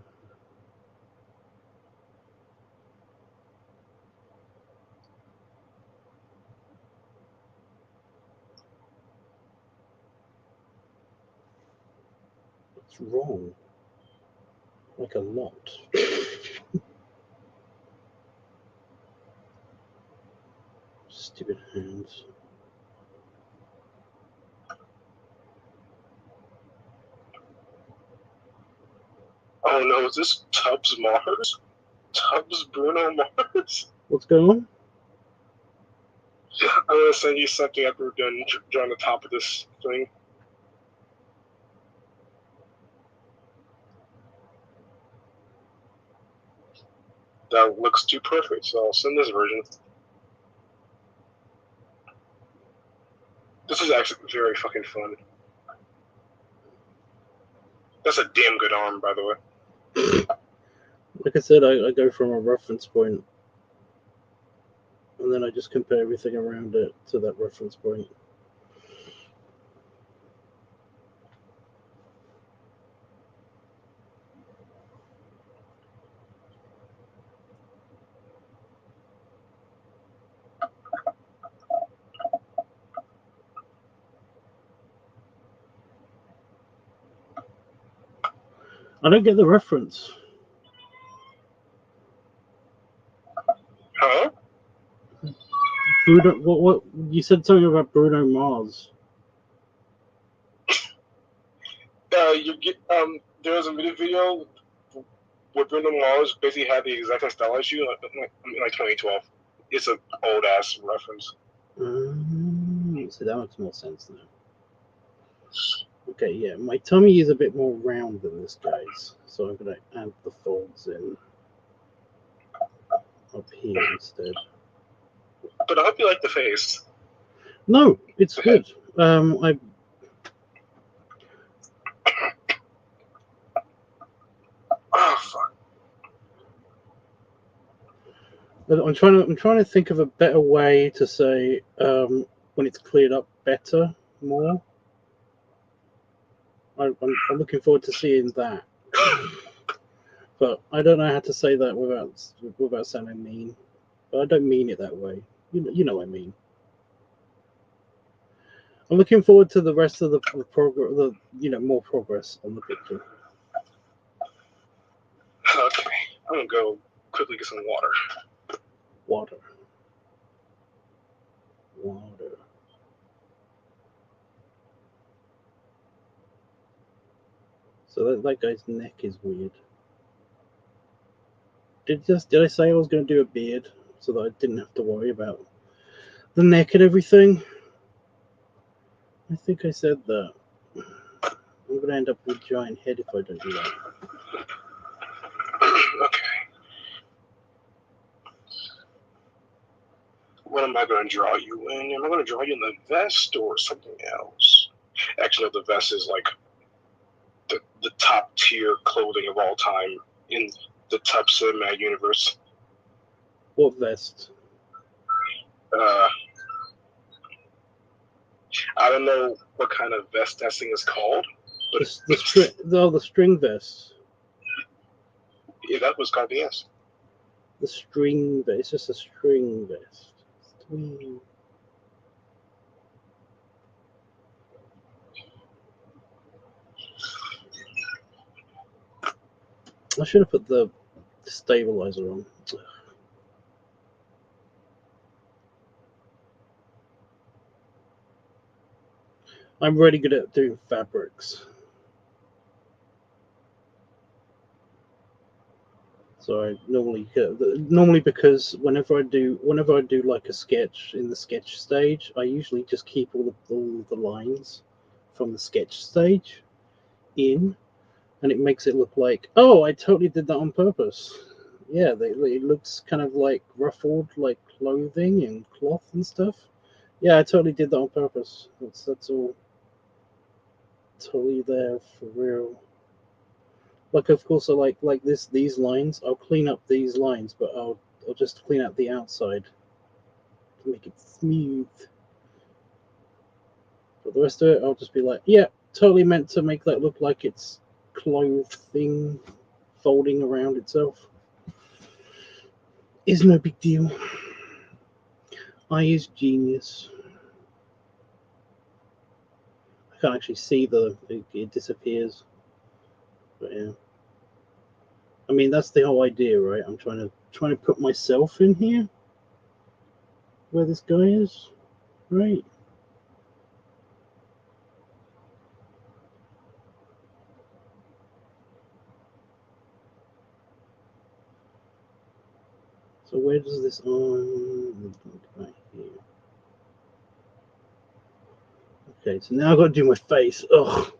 What's wrong? Like a lot. Stupid hands. Oh no, is this Tubbs Mars? Tubbs Bruno Mars? What's going on? I'm gonna send you something after we're done drawing the top of this thing. That looks too perfect, so I'll send this version. This is actually very fucking fun. That's a damn good arm, by the way. Like I said, I go from a reference point, and then I just compare everything around it to that reference point. I don't get the reference. Huh? Bruno, what? You said something about Bruno Mars. You get there was a video where Bruno Mars basically had the exact same style as you, like 2012. It's an old ass reference. So that makes more sense now. Okay, yeah, my tummy is a bit more round than this guy's, so I'm gonna add the folds in up here instead. But I hope you like the face. No, it's good. Oh fuck. I'm trying to think of a better way to say when it's cleared up better, more. I'm looking forward to seeing that, but I don't know how to say that without sounding mean. But I don't mean it that way. You know what I mean. I'm looking forward to the rest of the progress. More progress on the picture. Okay, I'm gonna go quickly get some water. Water. So that guy's neck is weird. Did I say I was going to do a beard so that I didn't have to worry about the neck and everything? I think I said that. I'm going to end up with a giant head if I don't do that. Okay. What am I going to draw you in? Am I going to draw you in the vest or something else? Actually, no, the vest is like the top tier clothing of all time in the top cinematic universe. What vest? I don't know what kind of vest that thing is called. But the string vest. Yeah, that was called, yes. The string vest. It's just a string vest. I should have put the stabilizer on. I'm really good at doing fabrics. So I normally because whenever I do like a sketch in the sketch stage, I usually just keep all the lines from the sketch stage in, and it makes it look like, oh, I totally did that on purpose. Yeah, it looks kind of like ruffled, like clothing and cloth and stuff. Yeah, I totally did that on purpose. That's all totally there for real. Like, of course, I like these lines. I'll clean up these lines, but I'll just clean out the outside to make it smooth. But the rest of it, I'll just be like, yeah, totally meant to make that look like it's clothing folding around itself. Is no big deal. I is genius. I can't actually see it disappears. But yeah. I mean, that's the whole idea, right? I'm trying to put myself in here where this guy is, right? So where does this on right here? Okay, so now I've got to do my face. Ugh.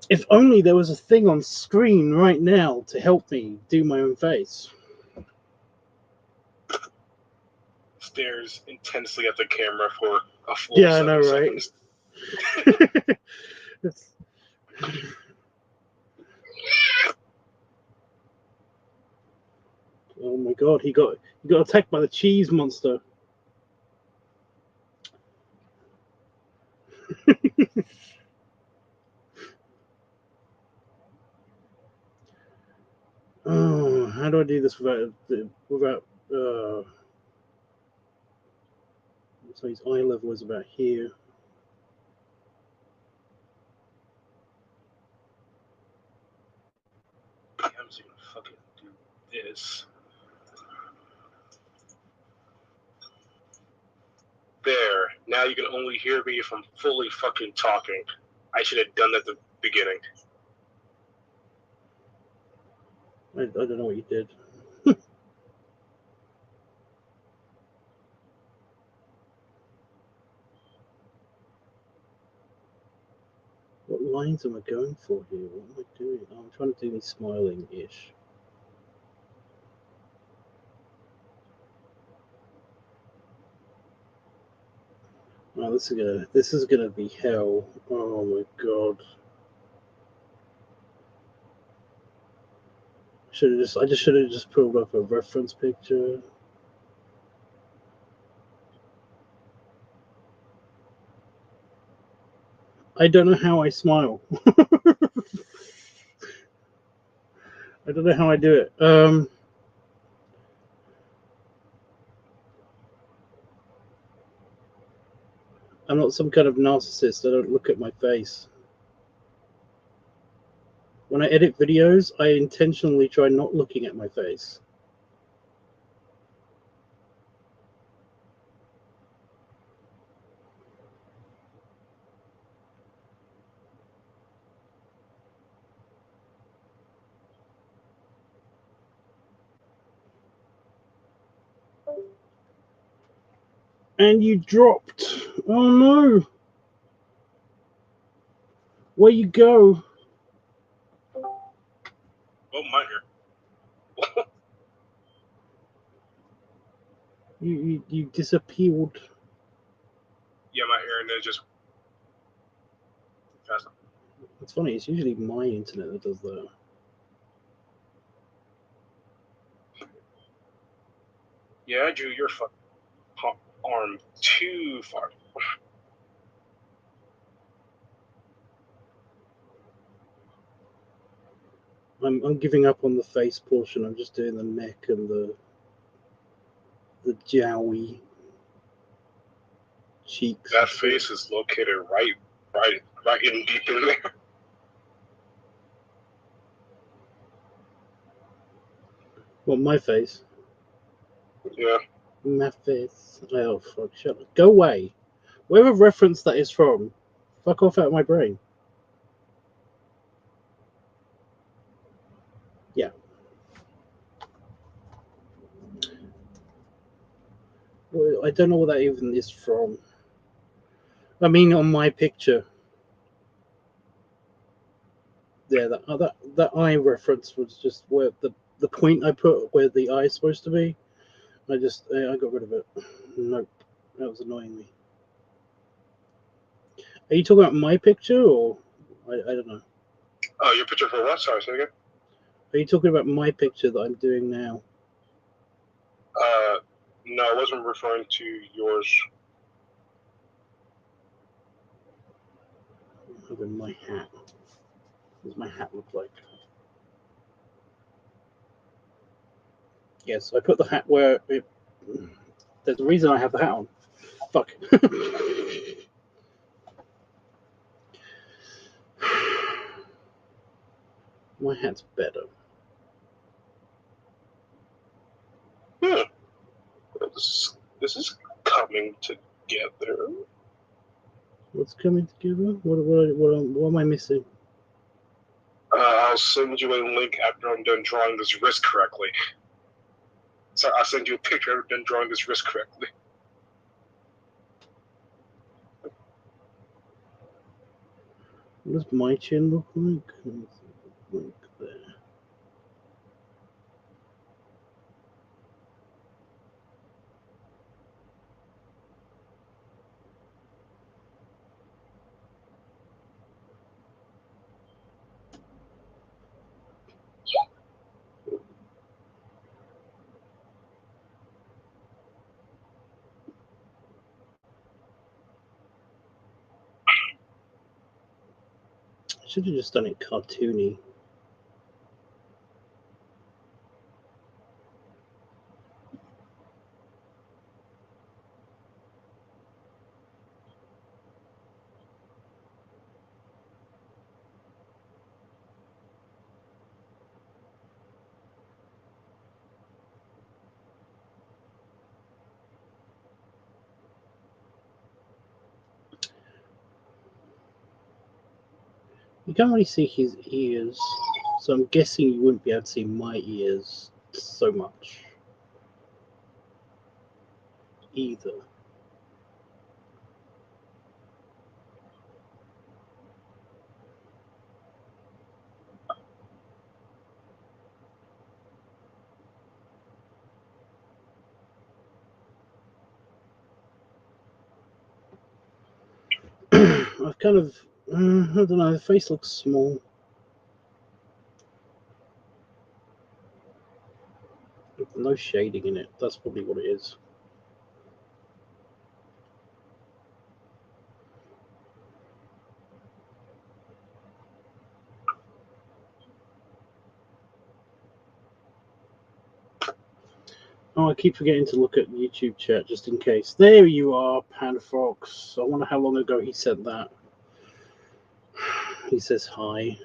If only there was a thing on screen right now to help me do my own face. Stares intensely at the camera for a full Yeah, I 7 know, right? seconds. It's- Oh my god, he got attacked by the cheese monster. Oh, how do I do this without so his eye level is about here. I'm just gonna fucking do this. There. Now you can only hear me if I'm fully fucking talking. I should have done that at the beginning. I don't know what you did. What lines am I going for here? What am I doing? Oh, I'm trying to do me smiling-ish. Oh, this is gonna be hell. Oh my god. I just should have just pulled up a reference picture. I don't know how I smile. I don't know how I do it. I'm not some kind of narcissist. I don't look at my face. When I edit videos, I intentionally try not looking at my face. And you dropped. Oh no. Where you go? Oh, my ear. You disappeared. Yeah, my ear, and then just. It's funny, it's usually my internet that does that. Yeah, I drew your arm too far. I'm giving up on the face portion. I'm just doing the neck and the jowy cheeks. That face is located right in deep in there. What, my face? Yeah. My face. Oh fuck! Shut up. Go away. Whatever reference that is from, fuck off out of my brain. Yeah. Well, I don't know what that even is from. I mean, on my picture. Yeah, that eye reference was just where the point I put where the eye is supposed to be. I got rid of it. Nope, that was annoying me. Are you talking about my picture or I don't know? Oh, your picture for what? Sorry, say again. Are you talking about my picture that I'm doing now? No, I wasn't referring to yours. Having my hat. What does my hat look like? Yes, I put the hat where it. There's a reason I have the hat on. Fuck. My hat's better. This is coming together. What's coming together? What am I missing? I'll send you a link after I'm done drawing this wrist correctly. So I'll send you a picture after I'm done drawing this wrist correctly. What does my chin look like? Like there. I should have just done it cartoony. You can't really see his ears, so I'm guessing you wouldn't be able to see my ears so much either. I've kind of, I don't know, the face looks small. No shading in it, that's probably what it is. Oh, I keep forgetting to look at YouTube chat just in case. There you are, Panda Fox. I wonder how long ago he said that. He says hi.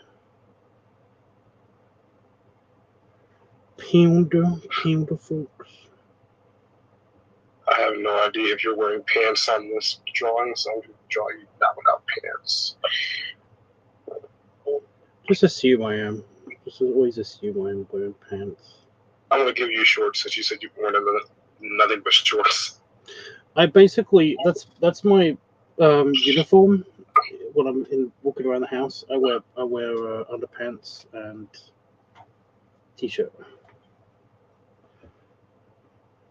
Panda Fox. I have no idea if you're wearing pants on this drawing, so I'm going to draw you not without pants. Just assume I am. Just always assume I am wearing pants. I'm going to give you shorts since you said you're wearing nothing but shorts. I basically, that's my uniform when I'm walking around the house. I wear underpants and t-shirt.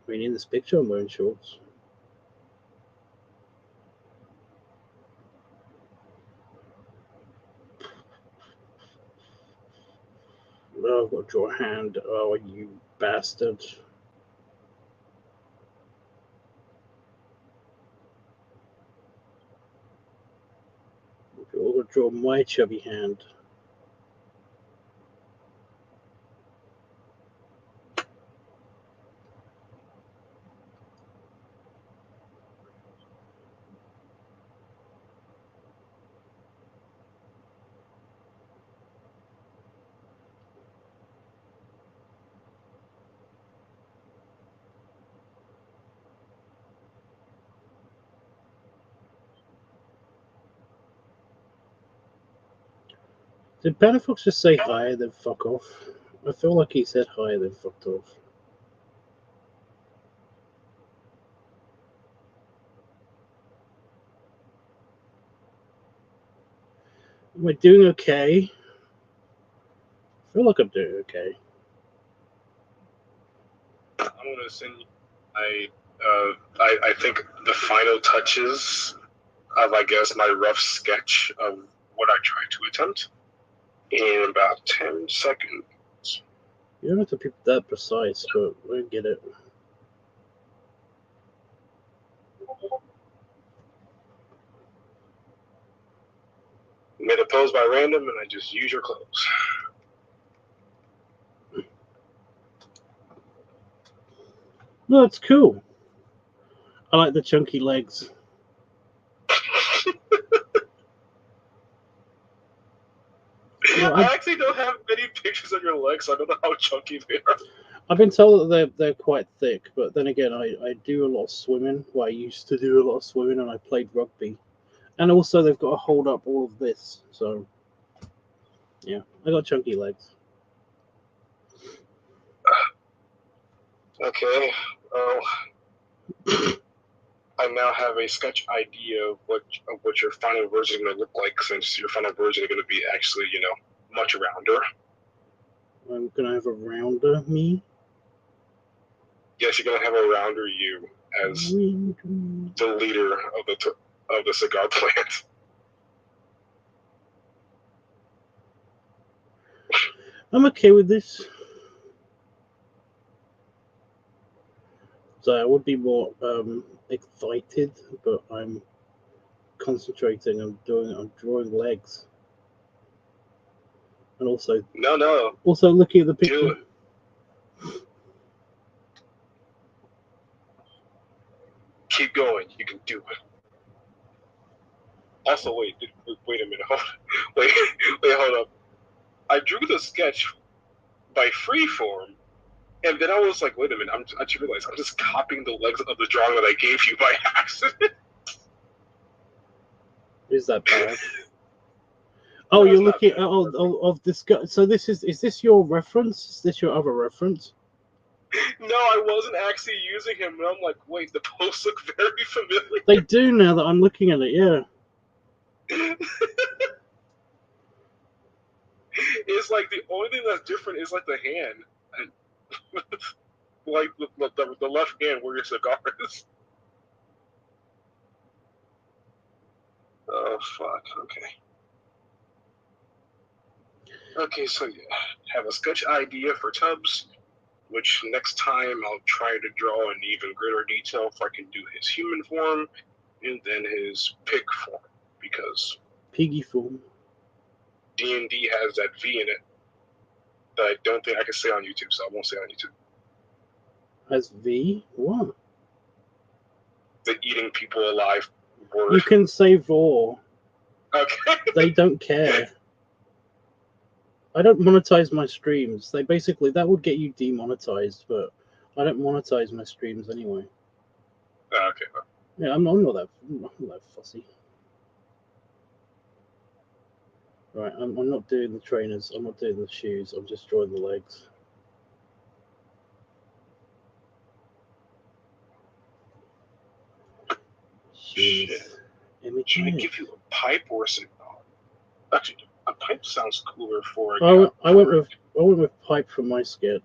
I mean, in this picture, I'm wearing shorts. Oh, I've got to draw a hand. Oh, you bastard. I've got to draw my chubby hand. Did Panafox just say hi and then fuck off? I feel like he said hi and then fucked off. Am I doing okay? I feel like I'm doing okay. I'm going to send you I think the final touches of, I guess, my rough sketch of what I tried to attempt in about 10 seconds. You don't have to be that precise, but I get it. Made a pose by random, and I just use your clothes. No, that's cool. I like the chunky legs. I actually don't have many pictures of your legs, so I don't know how chunky they are. I've been told that they're quite thick, but then again, I do a lot of swimming. Well, I used to do a lot of swimming, and I played rugby. And also, they've got to hold up all of this. So, yeah, I got chunky legs. Okay. Well, I I now have a sketch idea of what your final version is going to look like, since your final version is going to be actually, much rounder. I'm gonna have a rounder me. Yes, you're going to have a rounder you as the leader of the cigar plant. I'm okay with this. So I would be more excited, but I'm concentrating. I'm drawing legs, and also looking at the picture. Do it. Keep going. You can do it. Also, wait a minute. Hold up. I drew the sketch by freeform, and then I was like, wait a minute. I just realized I'm just copying the legs of the drawing that I gave you by accident. Is that bad? Oh, No, you're looking at of this guy. So is this your reference? Is this your other reference? No, I wasn't actually using him, and I'm like, wait, the posts look very familiar. They do now that I'm looking at it. Yeah. It's like the only thing that's different is like the hand, like the left hand where your cigar is. Oh fuck. Okay, so yeah, have a sketch idea for Tubbs, which next time I'll try to draw in even greater detail if I can do his human form and then his pig form, because Piggy form. D&D has that V in it that I don't think I can say on YouTube, so I won't say on YouTube. Has V? What? The eating people alive word. You can say raw. Okay. They don't care. I don't monetize my streams. That would get you demonetized, but I don't monetize my streams anyway. Okay. Yeah, I'm not that fussy. Right, I'm not doing the trainers. I'm not doing the shoes. I'm just drawing the legs. Shit. Should I give you a pipe or a cigar? Actually, a pipe sounds cooler for. I went with pipe for my sketch.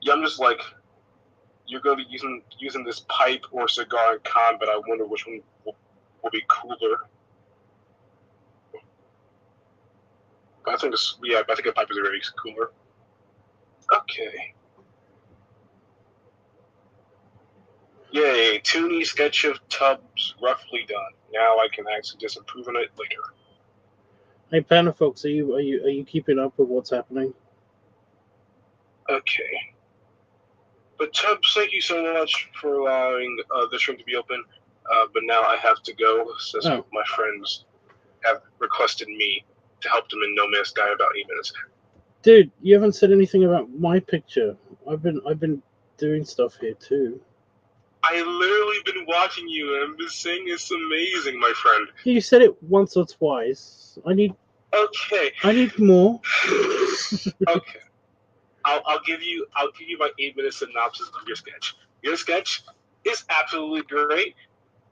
Yeah, I'm just like, you're gonna be using this pipe or cigar in combat. I wonder which one will be cooler. But I think a pipe is very cooler. Okay. Yay, Tooney sketch of Tubbs roughly done. Now I can actually just improve on it later. Hey, Panda folks, are you keeping up with what's happening? Okay. But Tubbs, thank you so much for allowing this room to be open. But now I have to go since my friends have requested me to help them in No Man's Sky about 8 minutes. Dude, you haven't said anything about my picture. I've been doing stuff here too. I literally been watching you, and I've been saying it's amazing, my friend. You said it once or twice. I need more. Okay. I'll give you my 8-minute synopsis of your sketch. Your sketch is absolutely great,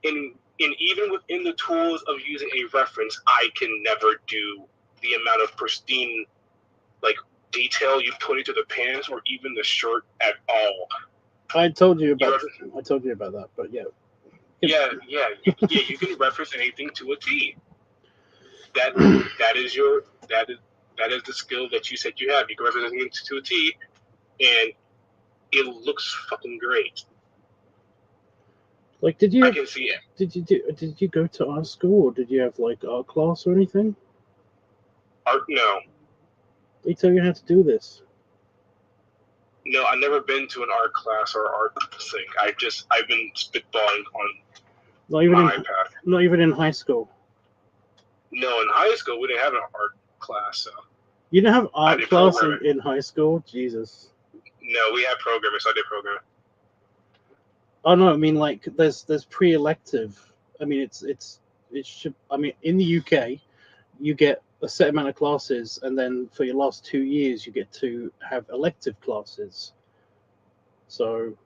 and even within the tools of using a reference, I can never do the amount of pristine detail you put into the pants or even the shirt at all. I told you about that, but yeah. Yeah, you can reference anything to a T. That is the skill that you said you have. You can reference anything to a T, and it looks fucking great. Like, did you? I can see it. Did you go to art school, or did you have art class or anything? Art? No. They tell you how to do this. No, I've never been to an art class or art thing. I've been spitballing on my iPad. Not even in high school. No, in high school we didn't have an art class. So. You didn't have art class in high school? Jesus. No, we had programming, so I did programming. Oh no, I mean there's pre-elective. I mean in the UK, you get a set amount of classes, and then for your last 2 years you get to have elective classes. So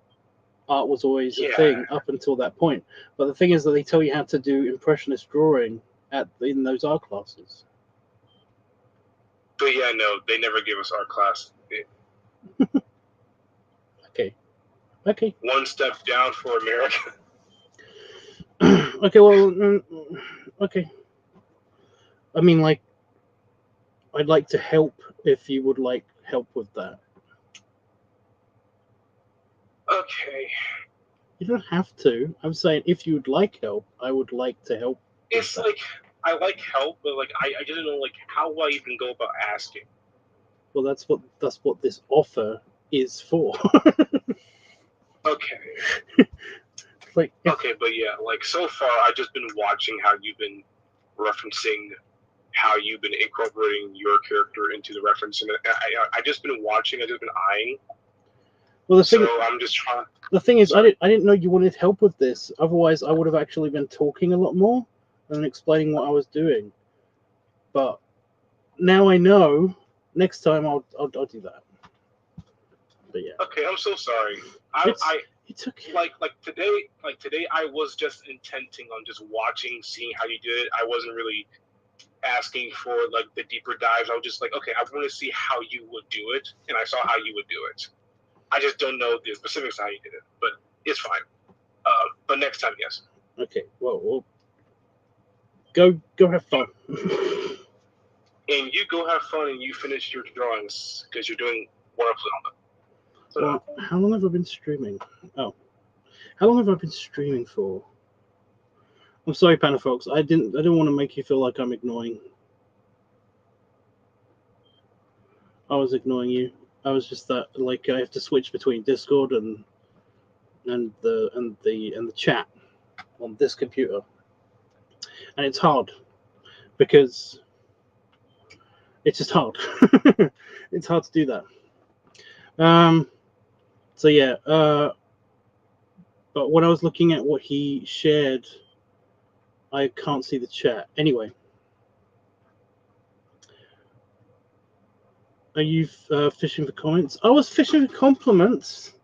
art was always a Yeah. thing up until that point. But the thing is that they tell you how to do impressionist drawing in those art classes. But yeah, no, they never give us art class. Okay. One step down for America. Okay, well, okay. I mean, like, I'd like to help if you would like help with that. Okay. You don't have to. I'm saying if you would like help, I would like to help. It's like, I like help, but like I didn't know like how will I even go about asking. Well, that's what this offer is for. Okay. Like, Okay, but yeah, like so far I've just been watching how you've been referencing how you've been incorporating your character into the reference, and I just been watching, I've just been eyeing. well, the So thing, I'm just trying. the thing is, Sorry. I didn't know you wanted help with this. Otherwise, I would have actually been talking a lot more and explaining what I was doing. But now I know. Next time, I'll do that. But yeah, Okay, I'm so sorry. it's okay. Like today I was just intenting on just watching, seeing how you did it. I wasn't really asking for like the deeper dives. I was just like, okay, I want to see how you would do it, and I saw how you would do it. I just don't know the specifics of how you did it, but it's fine. But next time, yes. Okay, well, go have fun. And you go have fun and you finish your drawings because you're doing wonderfully on them. So, Well, how long have I been streaming? Oh, how long have I been streaming for? I'm sorry, Panafox. I didn't want to make you feel like I'm ignoring. I was ignoring you. I was just that like I have to switch between Discord and the chat on this computer, and it's hard because it's just hard. It's hard to do that. So yeah. But when I was looking at what he shared, I can't see the chat. Anyway, are you fishing for comments? I was fishing for compliments.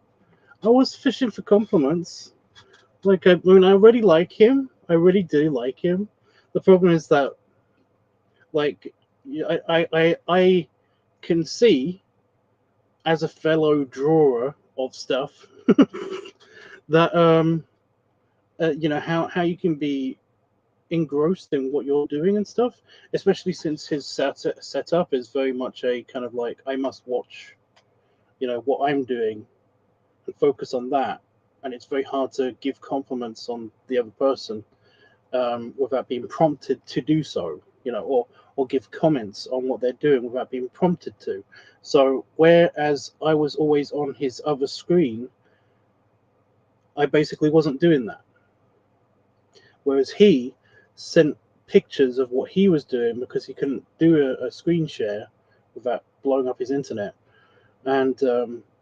Like, I mean, I already like him. I really do like him. The problem is that, like, I can see as a fellow drawer of stuff that you know how you can be engrossed in what you're doing and stuff, especially since his setup is very much a kind of like I must watch, you know, what I'm doing and focus on that, and it's very hard to give compliments on the other person without being prompted to do so, you know, or give comments on what they're doing without being prompted to. So whereas I was always on his other screen, I basically wasn't doing that. Whereas he sent pictures of what he was doing because he couldn't do a screen share without blowing up his internet. And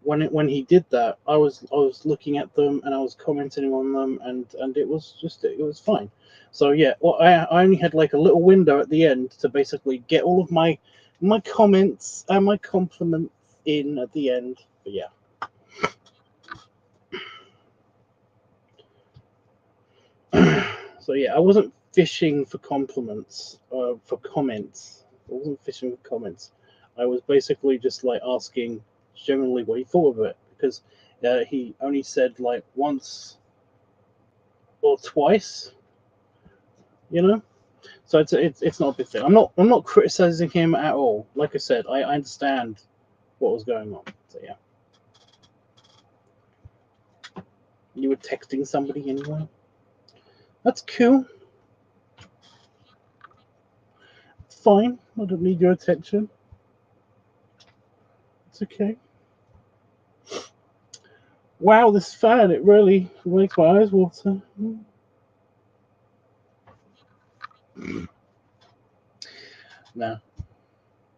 when he did that, I was looking at them and I was commenting on them, and it was fine. So yeah, well, I only had like a little window at the end to basically get all of my comments and my compliments in at the end. But yeah. So yeah, I wasn't fishing for compliments, for comments. I wasn't fishing for comments. I was basically just like asking generally what he thought of it, because he only said like once or twice, you know. So it's not a big thing. I'm not criticizing him at all. Like I said, I understand what was going on. So yeah. You were texting somebody anyway? That's cool. It's fine. I don't need your attention. It's okay. Wow, this fan, it really makes my eyes water. No.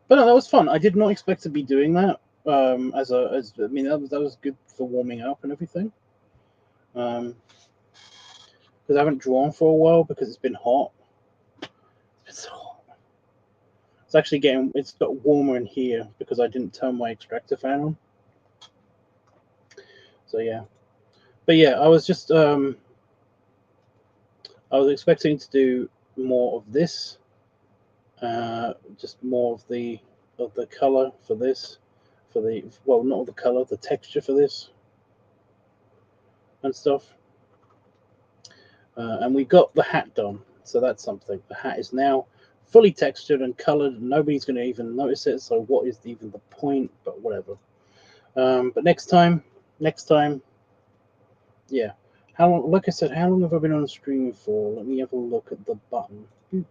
But no, that was fun. I did not expect to be doing that. I mean, that was good for warming up and everything. Because I haven't drawn for a while because it's been hot. It's hot. It's got warmer in here because I didn't turn my extractor fan on. So yeah. But yeah, I was just I was expecting to do more of this, just more of the color for this, for the well, not the color, the texture for this and stuff. And we got the hat done, so that's something. The hat is now fully textured and colored, and nobody's going to even notice it. So what is even the point? But whatever. But next time, yeah. How long? Like I said, how long have I been on stream for? Let me have a look at the button. Boop.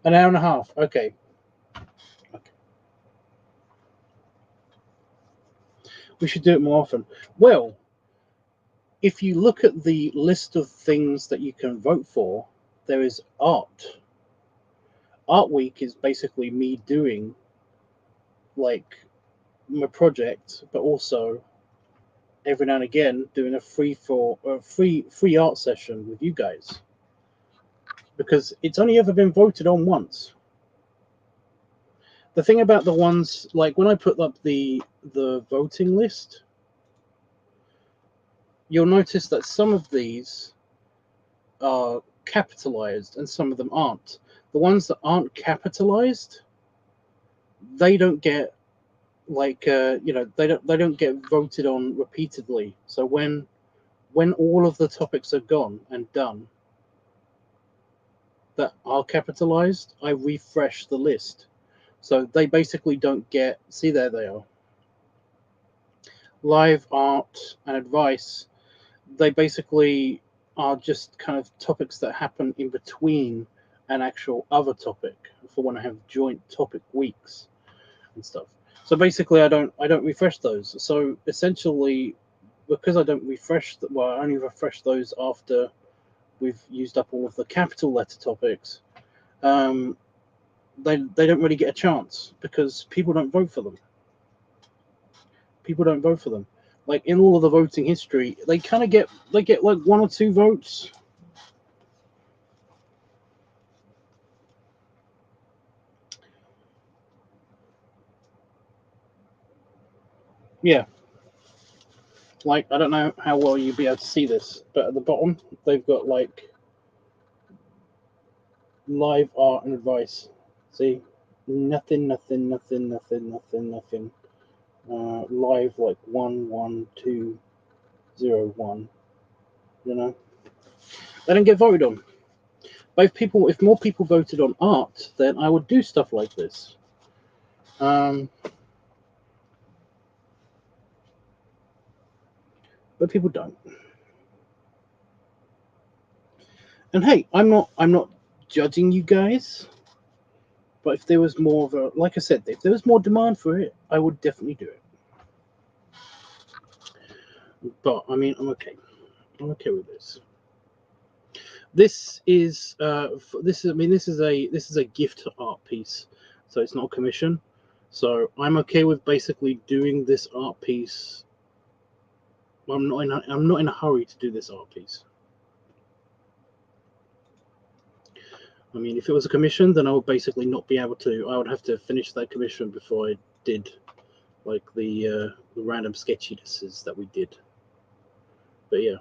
An hour and a half. Okay. We should do it more often. Well, if you look at the list of things that you can vote for, there is art. Art Week is basically me doing like my project, but also every now and again doing a free art session with you guys, because it's only ever been voted on once. The thing about the ones, like when I put up the voting list, you'll notice that some of these are capitalized and some of them aren't. The ones that aren't capitalized, they don't get like they don't get voted on repeatedly. So when all of the topics are gone and done that are capitalized, I refresh the list. So they basically don't get, see, there they are. Live, art, and advice, they basically are just kind of topics that happen in between an actual other topic for when I have joint topic weeks and stuff. So basically I don't refresh those. So essentially, because I don't refresh I only refresh those after we've used up all of the capital letter topics. They don't really get a chance because people don't vote for them. People don't vote for them. Like in all of the voting history, they kind of get like 1 or 2 votes. Yeah. Like, I don't know how well you'll be able to see this, but at the bottom they've got like live, art, and advice. See, nothing. Live like 11201. You know, they don't get voted on. But if more people voted on art, then I would do stuff like this. But people don't. And hey, I'm not judging you guys. But if there was more of a, like I said, if there was more demand for it, I would definitely do it. But I mean, I'm okay. I'm okay with this. This is this is a gift art piece, so it's not a commission. So I'm okay with basically doing this art piece. I'm not in a hurry to do this art piece. I mean, if it was a commission, then I would basically not be able to. I would have to finish that commission before I did like the random sketchinesses that we did. But yeah.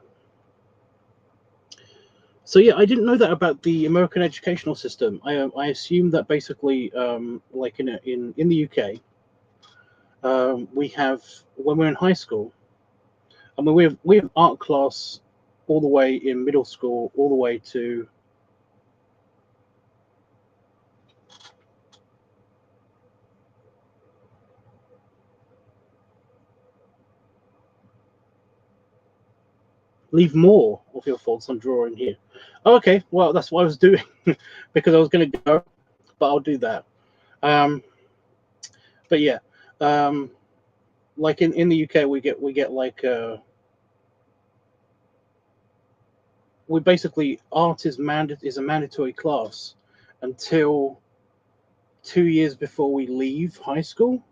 So yeah, I didn't know that about the American educational system. I assumed that basically, like in the UK, we have, when we're in high school, I mean we have art class all the way in middle school, all the way to leave more of your thoughts on drawing here. Oh, okay, well that's what I was doing because I was going to go, but I'll do that. But yeah, like in the UK we get like we basically, art is a mandatory class until 2 years before we leave high school,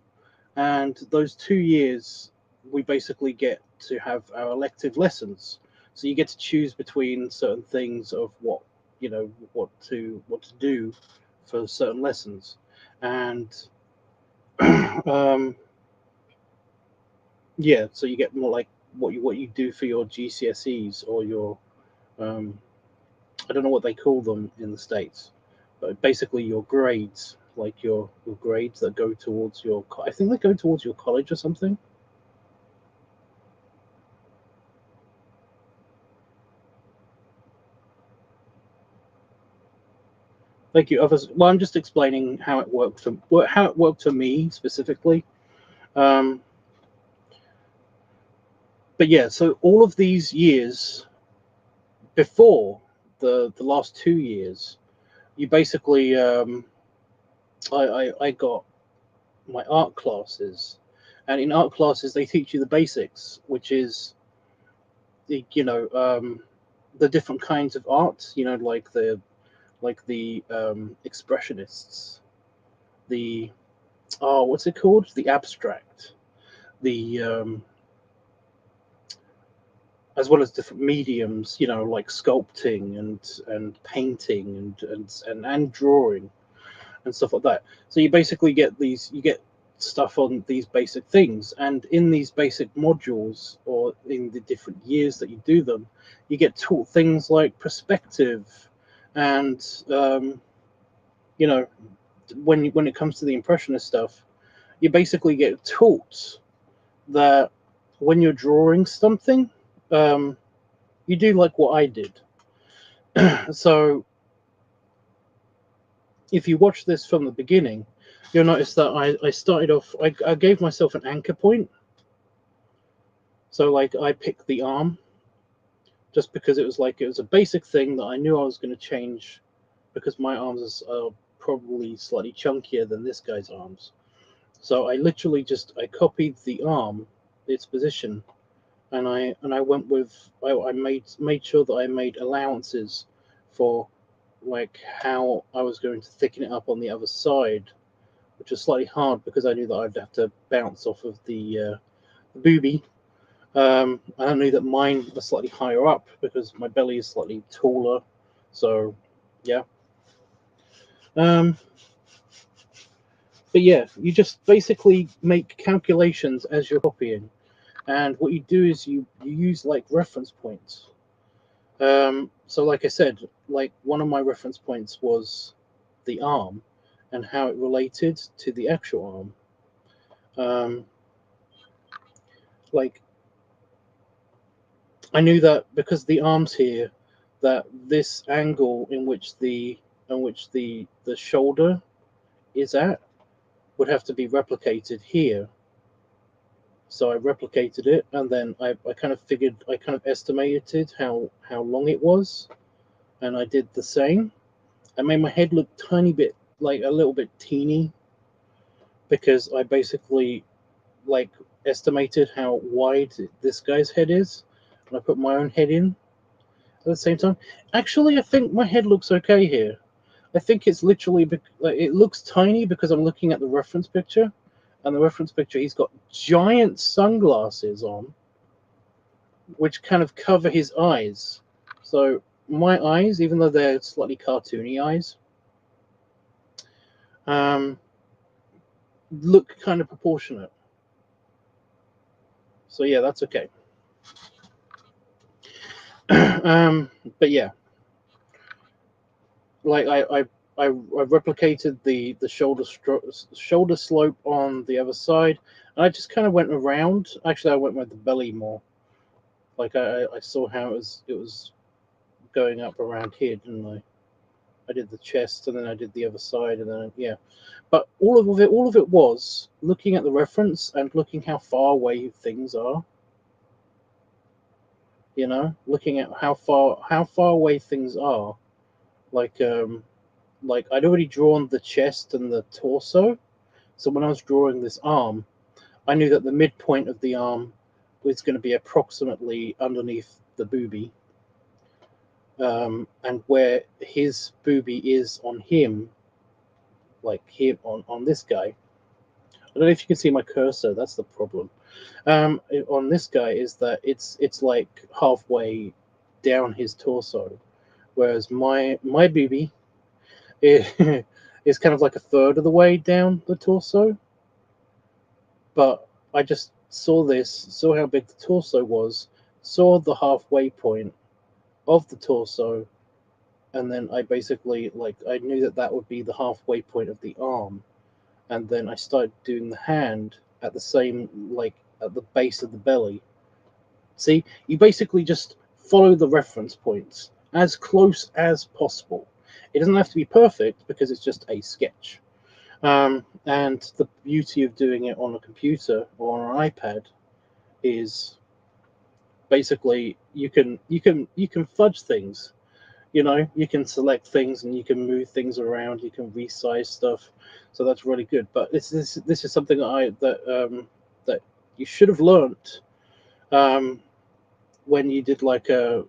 and those 2 years we basically get to have our elective lessons. So you get to choose between certain things of what to do for certain lessons, and yeah, so you get more like what you do for your GCSEs or your I don't know what they call them in the States, but basically your grades, like your grades that go towards your, I think they go towards your college or something. Thank you. Others. Well, I'm just explaining how it worked for me specifically. But yeah, so all of these years before the last 2 years, you basically I got my art classes, and in art classes they teach you the basics, which is the the different kinds of art, like the expressionists, the what's it called, the abstract, the as well as different mediums, like sculpting and painting and drawing and stuff like that. So you basically get stuff on these basic things, and in these basic modules, or in the different years that you do them, you get taught things like perspective, and when it comes to the impressionist stuff, you basically get taught that when you're drawing something, you do like what I did. So if you watch this from the beginning, you'll notice that I started off, I gave myself an anchor point. So like I picked the arm just because it was a basic thing that I knew I was going to change, because my arms are probably slightly chunkier than this guy's arms. So I literally I copied the arm, its position, and I went with, I made sure that I made allowances for like how I was going to thicken it up on the other side, which was slightly hard because I knew that I'd have to bounce off of the boobie. And I knew that mine was slightly higher up because my belly is slightly taller. So yeah. But yeah, you just basically make calculations as you're copying, and what you do is you use like reference points. So like I said, like one of my reference points was the arm and how it related to the actual arm. Like I knew that because the arm's here, that this angle in which the shoulder is at would have to be replicated here. So I replicated it, and then I kind of estimated how long it was, and I did the same. I made my head look tiny bit, like a little bit teeny, because I basically like estimated how wide this guy's head is, and I put my own head in at the same time. Actually, I think my head looks okay here. I think it's literally, it looks tiny because I'm looking at the reference picture, and the reference picture, he's got giant sunglasses on, which kind of cover his eyes. So my eyes, even though they're slightly cartoony eyes, look kind of proportionate. So yeah, that's okay. But yeah, like I replicated the shoulder slope on the other side, and I just kind of went around. Actually, I went with the belly more. Like I saw how it was going up around here, didn't I? I did the chest, and then I did the other side, and then yeah. But all of it was looking at the reference and looking how far away things are. Looking at how far away things are. Like I'd already drawn the chest and the torso, so when I was drawing this arm, I knew that the midpoint of the arm was going to be approximately underneath the boobie, and where his boobie is on him, like here on this guy. I don't know if you can see my cursor. That's the problem. On this guy is that it's like halfway down his torso, whereas my boobie is kind of like a third of the way down the torso. But I just saw this, saw how big the torso was, saw the halfway point of the torso, and then I basically, like, I knew that that would be the halfway point of the arm, and then I started doing the hand at the same, like, at the base of the belly. See, you basically just follow the reference points as close as possible. It doesn't have to be perfect because it's just a sketch. And the beauty of doing it on a computer or on an iPad is basically you can fudge things. You know, you can select things and you can move things around. You can resize stuff, so that's really good. But this is something that you should have learnt when you did like an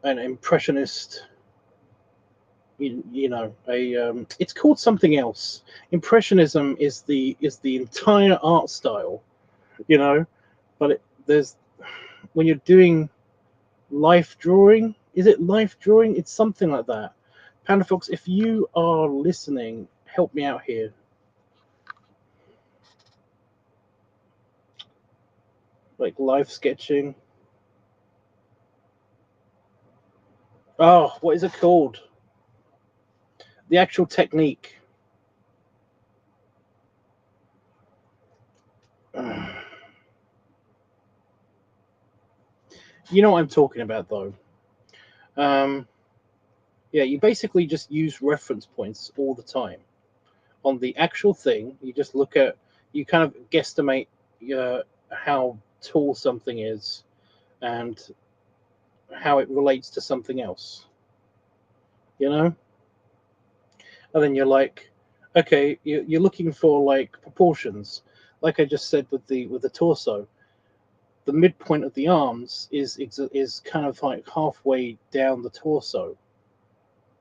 impressionist. You know, it's called something else. Impressionism is the entire art style, you know, but there's when you're doing life drawing. Is it life drawing? It's something like that. Panda Fox, if you are listening, help me out here. Like life sketching. Oh, what is it called? The actual technique. You know what I'm talking about, though. Yeah, you basically just use reference points all the time. On the actual thing, you just look at, you kind of guesstimate how tall something is and how it relates to something else. You know? And then you're like, okay, you're looking for like proportions. Like I just said with the torso, the midpoint of the arms is kind of like halfway down the torso.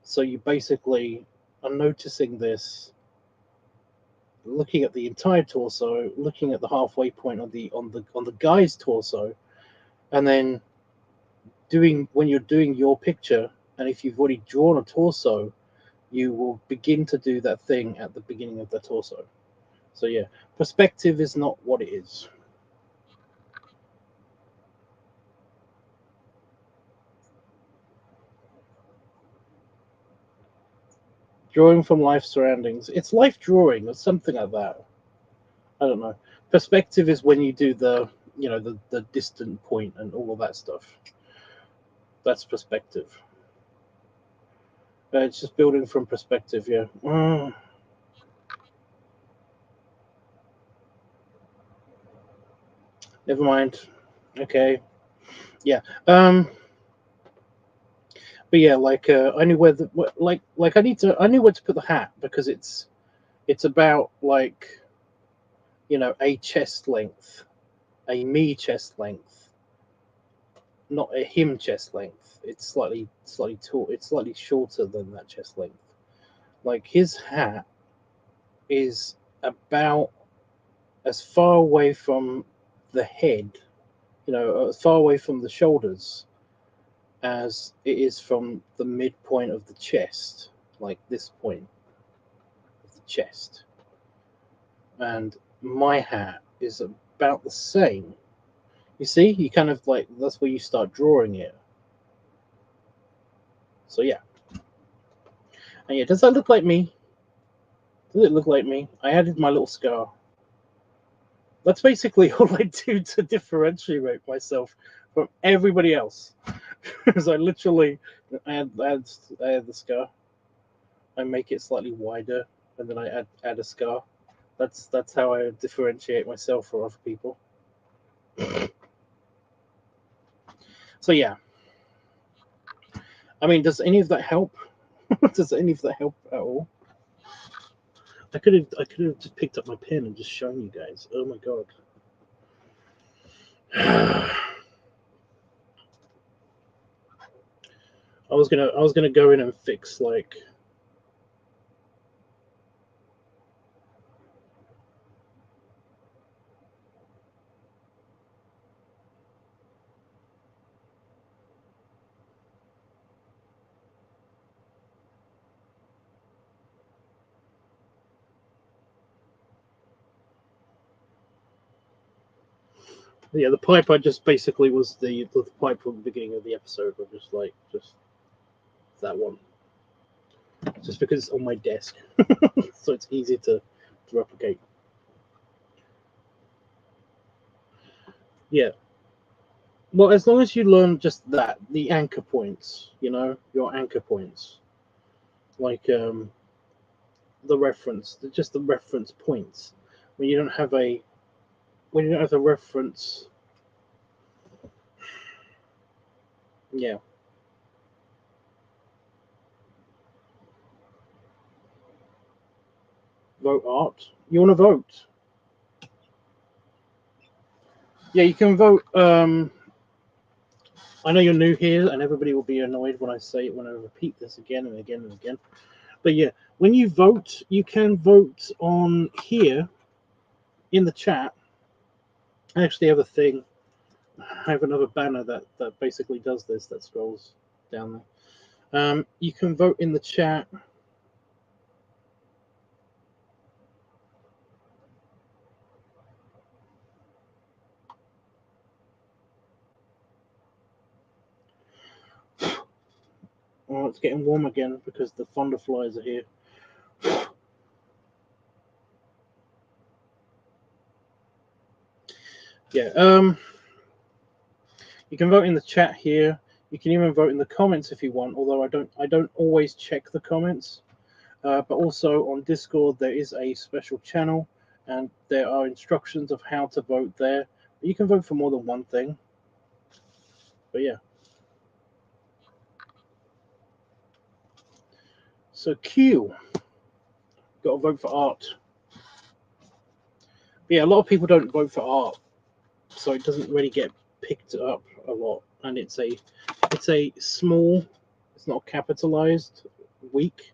So you basically are noticing this, looking at the entire torso, looking at the halfway point on the guy's torso, and then when you're doing your picture, and if you've already drawn a torso, you will begin to do that thing at the beginning of the torso. So yeah, perspective is not what it is. Drawing from life surroundings. It's life drawing or something like that. I don't know. Perspective is when you do the distant point and all of that stuff. That's perspective. It's just building from perspective, yeah. Never mind. Okay. Yeah. But yeah, like I knew where I knew where to put the hat because it's about like a chest length, a me chest length, not a him chest length. It's slightly tall. It's slightly shorter than that chest length. Like his hat is about as far away from the head, as far away from the shoulders as it is from the midpoint of the chest, like this point of the chest. And my hat is about the same. You see, you kind of like, that's where you start drawing it. So yeah. And yeah, does that look like me? Does it look like me? I added my little scar. That's basically all I do to differentiate myself from everybody else. Because I literally add the scar. I make it slightly wider, and then I add a scar. That's how I differentiate myself from other people. So yeah. I mean, does any of that help? Does any of that help at all? I could have just picked up my pen and just shown you guys. Oh my god. I was gonna go in and fix like Yeah, the pipe I just basically was the pipe from the beginning of the episode. I'm just that one. Just because it's on my desk. So it's easy to replicate. Yeah. Well, as long as you learn just that, the anchor points, you know, your anchor points. Like the reference, just the reference points. When you don't have a reference, yeah. Vote art. You want to vote? Yeah, you can vote. I know you're new here, and everybody will be annoyed when I say it, when I repeat this again and again and again. But yeah, when you vote, you can vote on here in the chat. I actually have a thing. I have another banner that basically does this, that scrolls down there. You can vote in the chat. Oh, it's getting warm again because the thunderflies are here. Yeah, you can vote in the chat here. You can even vote in the comments if you want, although I don't always check the comments. But also on Discord there is a special channel, and there are instructions of how to vote there. You can vote for more than one thing. But yeah. So Q, got to vote for art. But yeah, a lot of people don't vote for art, so it doesn't really get picked up a lot, and it's a small, it's not capitalized week,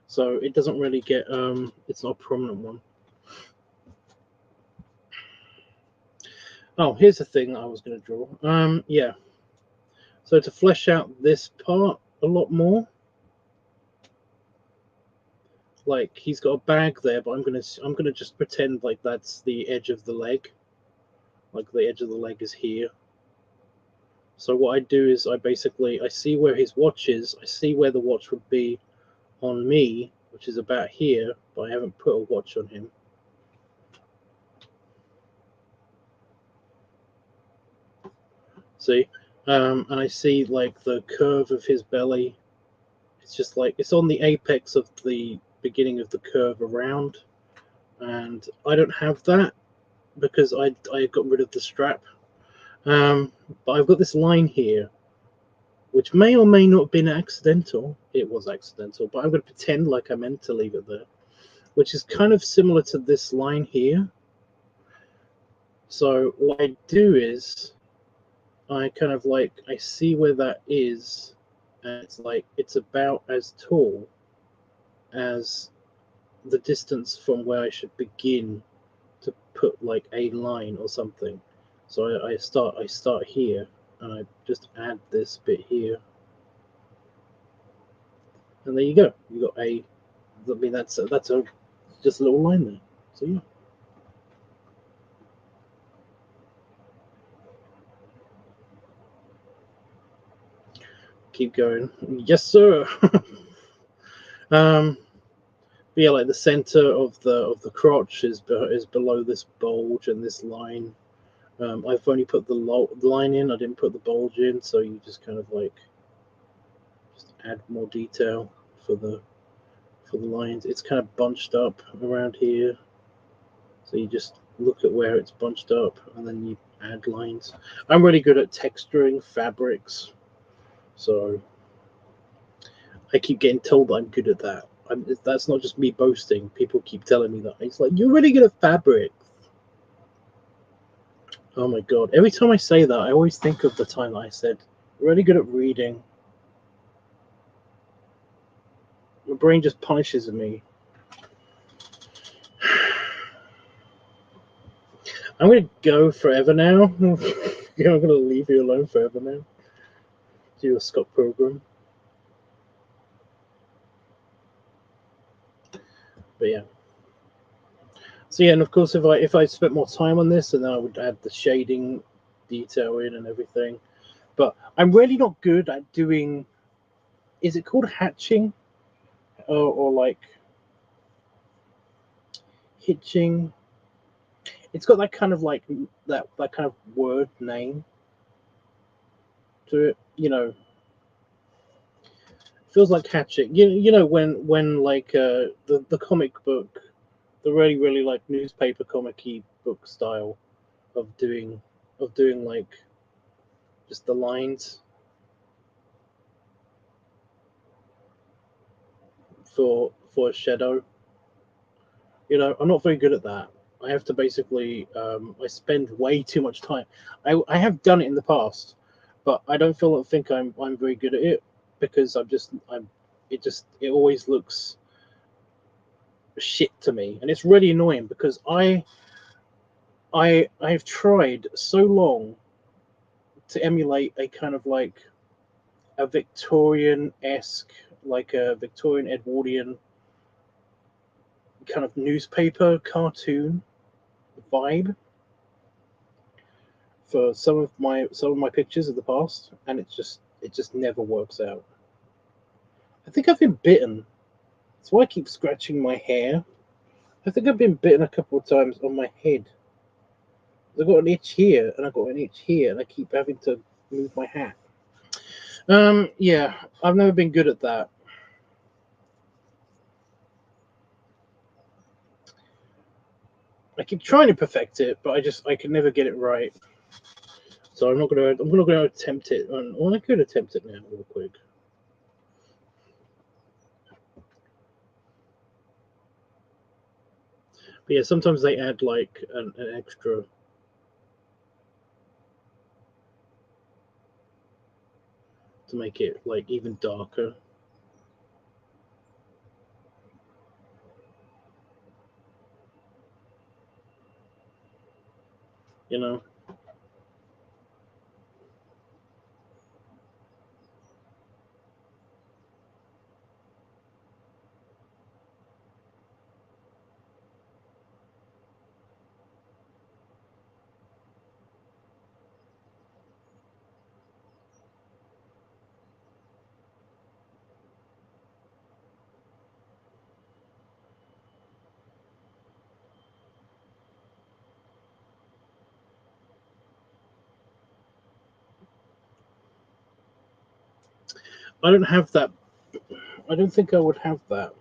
so it doesn't really get it's not a prominent one. Oh, here's the thing that I was going to draw. Yeah, so to flesh out this part a lot more, like he's got a bag there, but I'm gonna just pretend like that's the edge of the leg, like the edge of the leg is here. So what I do is I see where his watch is, I see where the watch would be on me, which is about here, but I haven't put a watch on him. See? And I see like the curve of his belly. It's just like it's on the apex of the beginning of the curve around, and I don't have that because I got rid of the strap. But I've got this line here, which may or may not have been accidental. It was accidental, but I'm going to pretend like I meant to leave it there, which is kind of similar to this line here. So what I do is I kind of like, I see where that is, and it's like it's about as tall as the distance from where I should begin to put like a line or something. So I start here, and I just add this bit here, and there you go. You got a, I mean that's a just a little line there. So yeah. Keep going. Yes, sir. But yeah, like the center of the crotch is below this bulge and this line. I've only put the line in. I didn't put the bulge in, so you just kind of like just add more detail for the lines. It's kind of bunched up around here, so you just look at where it's bunched up and then you add lines. I'm really good at texturing fabrics, so I keep getting told that I'm good at that. That's not just me boasting. People keep telling me that. It's like, you're really good at fabric. Oh my god. Every time I say that, I always think of the time that I said, really good at reading. My brain just punishes me. I'm going to go forever now. I'm going to leave you alone forever now. Do your Scott program. But yeah. So yeah, and of course, if I spent more time on this, and then I would add the shading detail in and everything. But I'm really not good at doing. Is it called hatching, or like hitching? It's got that kind of like that kind of word name to it. You know, feels like hatching. You know when like the comic book, the really like newspaper comic-y book style of doing like just the lines for a shadow. You know, I'm not very good at that. I have to basically I spend way too much time. I have done it in the past, but I don't think I'm very good at it because it always looks shit to me, and it's really annoying because I've tried so long to emulate a kind of like a Victorian-esque, like a Victorian Edwardian kind of newspaper cartoon vibe for some of my pictures of the past, and it just never works out. I think I've been bitten. That's why I keep scratching my hair. I think I've been bitten a couple of times on my head. I've got an itch here, and I've got an itch here, and I keep having to move my hat. Yeah, I've never been good at that. I keep trying to perfect it, but I can never get it right. So I'm not gonna attempt it. Well, I could attempt it now real quick. But yeah, sometimes they add like an extra. To make it like even darker. You know? I don't have that. I don't think I would have that.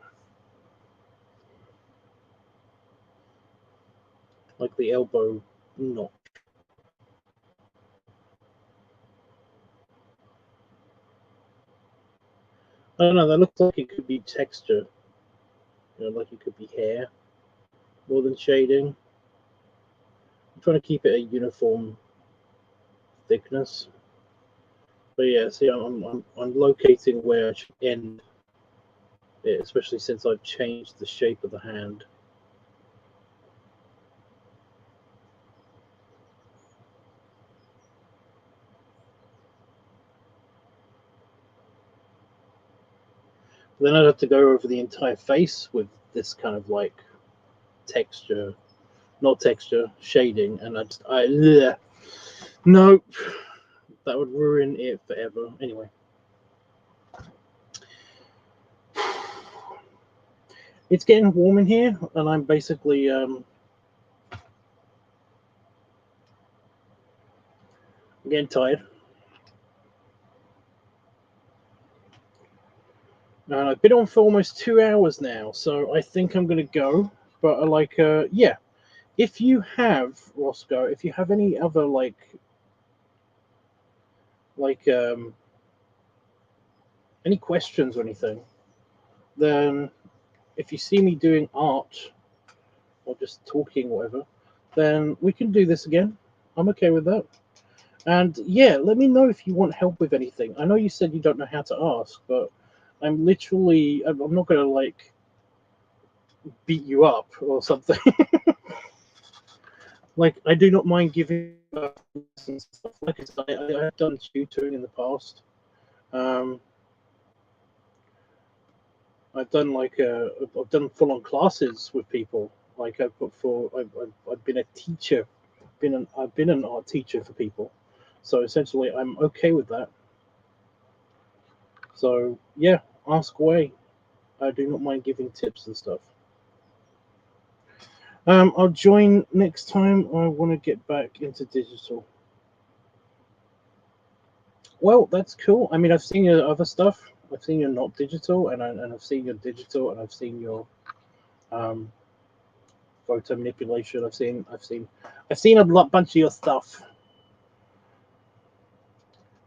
Like the elbow notch. I don't know, that looks like it could be texture. You know, like it could be hair more than shading. I'm trying to keep it a uniform thickness. But yeah, see, I'm locating where I should end it, especially since I've changed the shape of the hand. Then I'd have to go over the entire face with this kind of like texture, not texture, shading, and nope, that would ruin it forever. Anyway, it's getting warm in here, and I'm basically getting tired. And I've been on for almost 2 hours now, so I think I'm gonna go. But yeah, if you have, Roscoe, if you have any other like any questions or anything, then if you see me doing art or just talking or whatever, then we can do this again. I'm okay with that. And yeah, let me know if you want help with anything. I know you said you don't know how to ask, but I'm not gonna like beat you up or something. Like, I do not mind giving lessons stuff. Like I said, I have done tutoring in the past. I've done I've done full-on classes with people. Like I've been a teacher been an art teacher for people, so essentially I'm okay with that. So yeah, ask away. I do not mind giving tips and stuff. I'll join next time. I want to get back into digital. Well, that's cool. I mean, I've seen your other stuff. I've seen your not digital, and I've seen your digital, and I've seen your um, photo manipulation. I've seen a bunch of your stuff.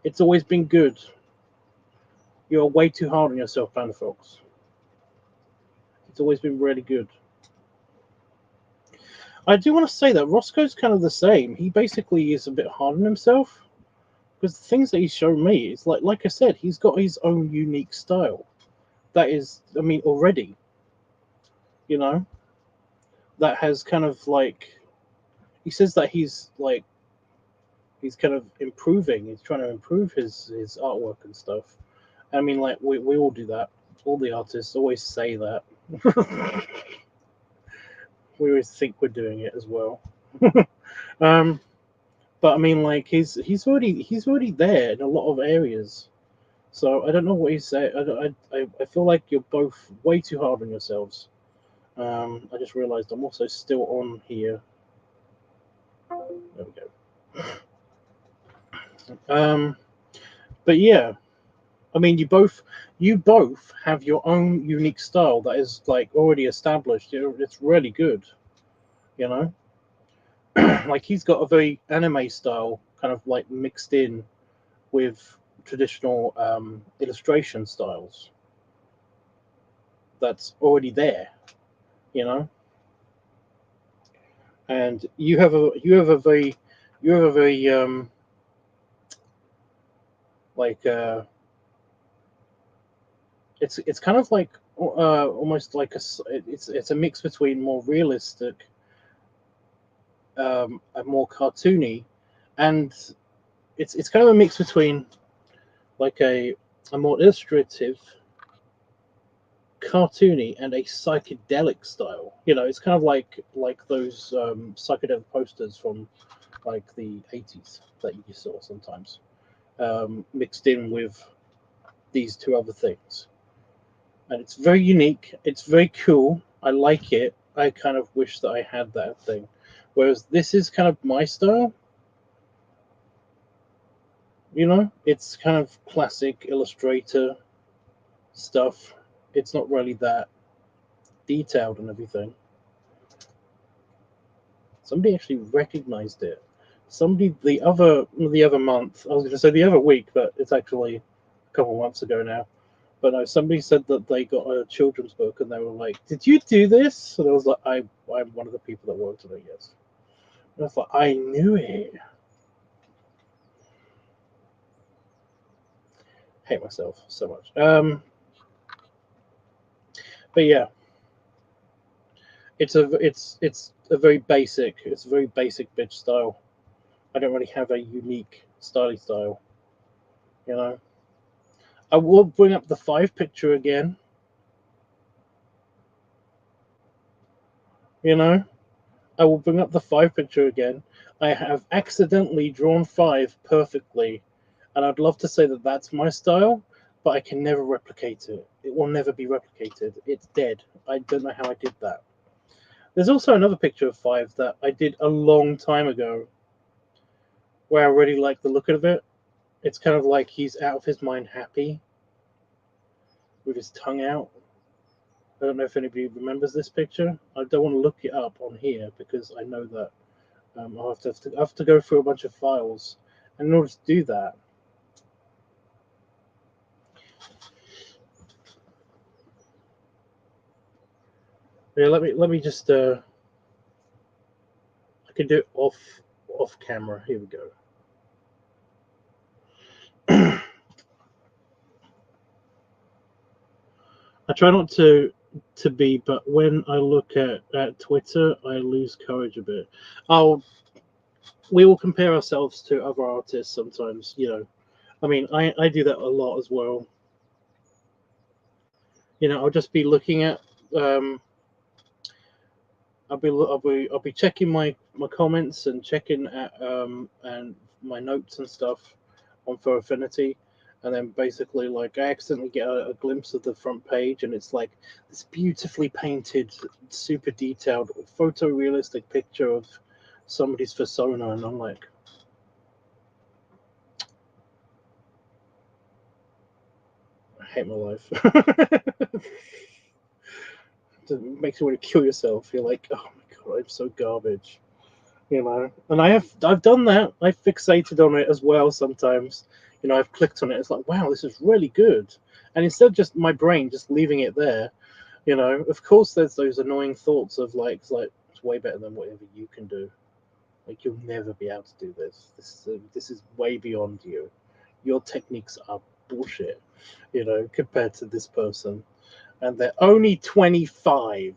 It's always been good. You're way too hard on yourself, Panda Fox. It's always been really good. I do want to say that Roscoe's kind of the same. He basically is a bit hard on himself because the things that he's shown me, it's like I said, he's got his own unique style. That is, I mean, already, you know, that has kind of like, he says that he's kind of improving. He's trying to improve his artwork and stuff. I mean, like we all do that. All the artists always say that. We always think we're doing it as well. But I mean, like he's already there in a lot of areas. So I don't know what he's saying. I feel like you're both way too hard on yourselves. I just realized I'm also still on here. There we go. But yeah, I mean, you both have your own unique style that is like already established. It's really good, you know. Like he's got a very anime style, kind of like mixed in with traditional illustration styles. That's already there, you know. And you have a very like it's kind of like almost like it's a mix between more realistic, and more cartoony, and it's kind of a mix between like a more illustrative, cartoony, and a psychedelic style. You know, it's kind of like those psychedelic posters from like the 80s that you saw sometimes, mixed in with these two other things. And it's very unique. It's very cool. I like it. I kind of wish that I had that thing. Whereas this is kind of my style. You know, it's kind of classic illustrator stuff. It's not really that detailed and everything. Somebody actually recognized it. Somebody the other month, I was going to say the other week, but it's actually a couple of months ago now. But no, somebody said that they got a children's book and they were like, "Did you do this?" And I was like, "I'm one of the people that worked on it, yes." And I was like, "I knew it." Hate myself so much. But yeah, it's a very basic. It's a very basic bitch style. I don't really have a unique style. You know, I will bring up the 5 picture again. You know, I will bring up the 5 picture again. I have accidentally drawn 5 perfectly, and I'd love to say that that's my style, but I can never replicate it. It will never be replicated. It's dead. I don't know how I did that. There's also another picture of 5 that I did a long time ago, where I really like the look of it. It's kind of like he's out of his mind happy, with his tongue out. I don't know if anybody remembers this picture. I don't want to look it up on here because I know that I'll have to go through a bunch of files, and in order to do that, yeah, let me just I can do it off camera. Here we go. I try not to be, but when I look at Twitter, I lose courage a bit. We will compare ourselves to other artists sometimes, you know. I mean, I do that a lot as well. You know, I'll just be looking at I'll be checking my comments and checking at and my notes and stuff on for Affinity, and then basically like I accidentally get a glimpse of the front page, and it's like this beautifully painted, super detailed, photorealistic picture of somebody's persona, and I'm like, I hate my life. It makes you want to kill yourself. You're like, oh my god, I'm so garbage, you know. And I've done that. I've fixated on it as well sometimes. You know, I've clicked on it. It's like, wow, this is really good. And instead of just my brain just leaving it there, you know, of course there's those annoying thoughts of like it's way better than whatever you can do. Like you'll never be able to do this. This is way beyond you. Your techniques are bullshit, you know, compared to this person. And they're only 25.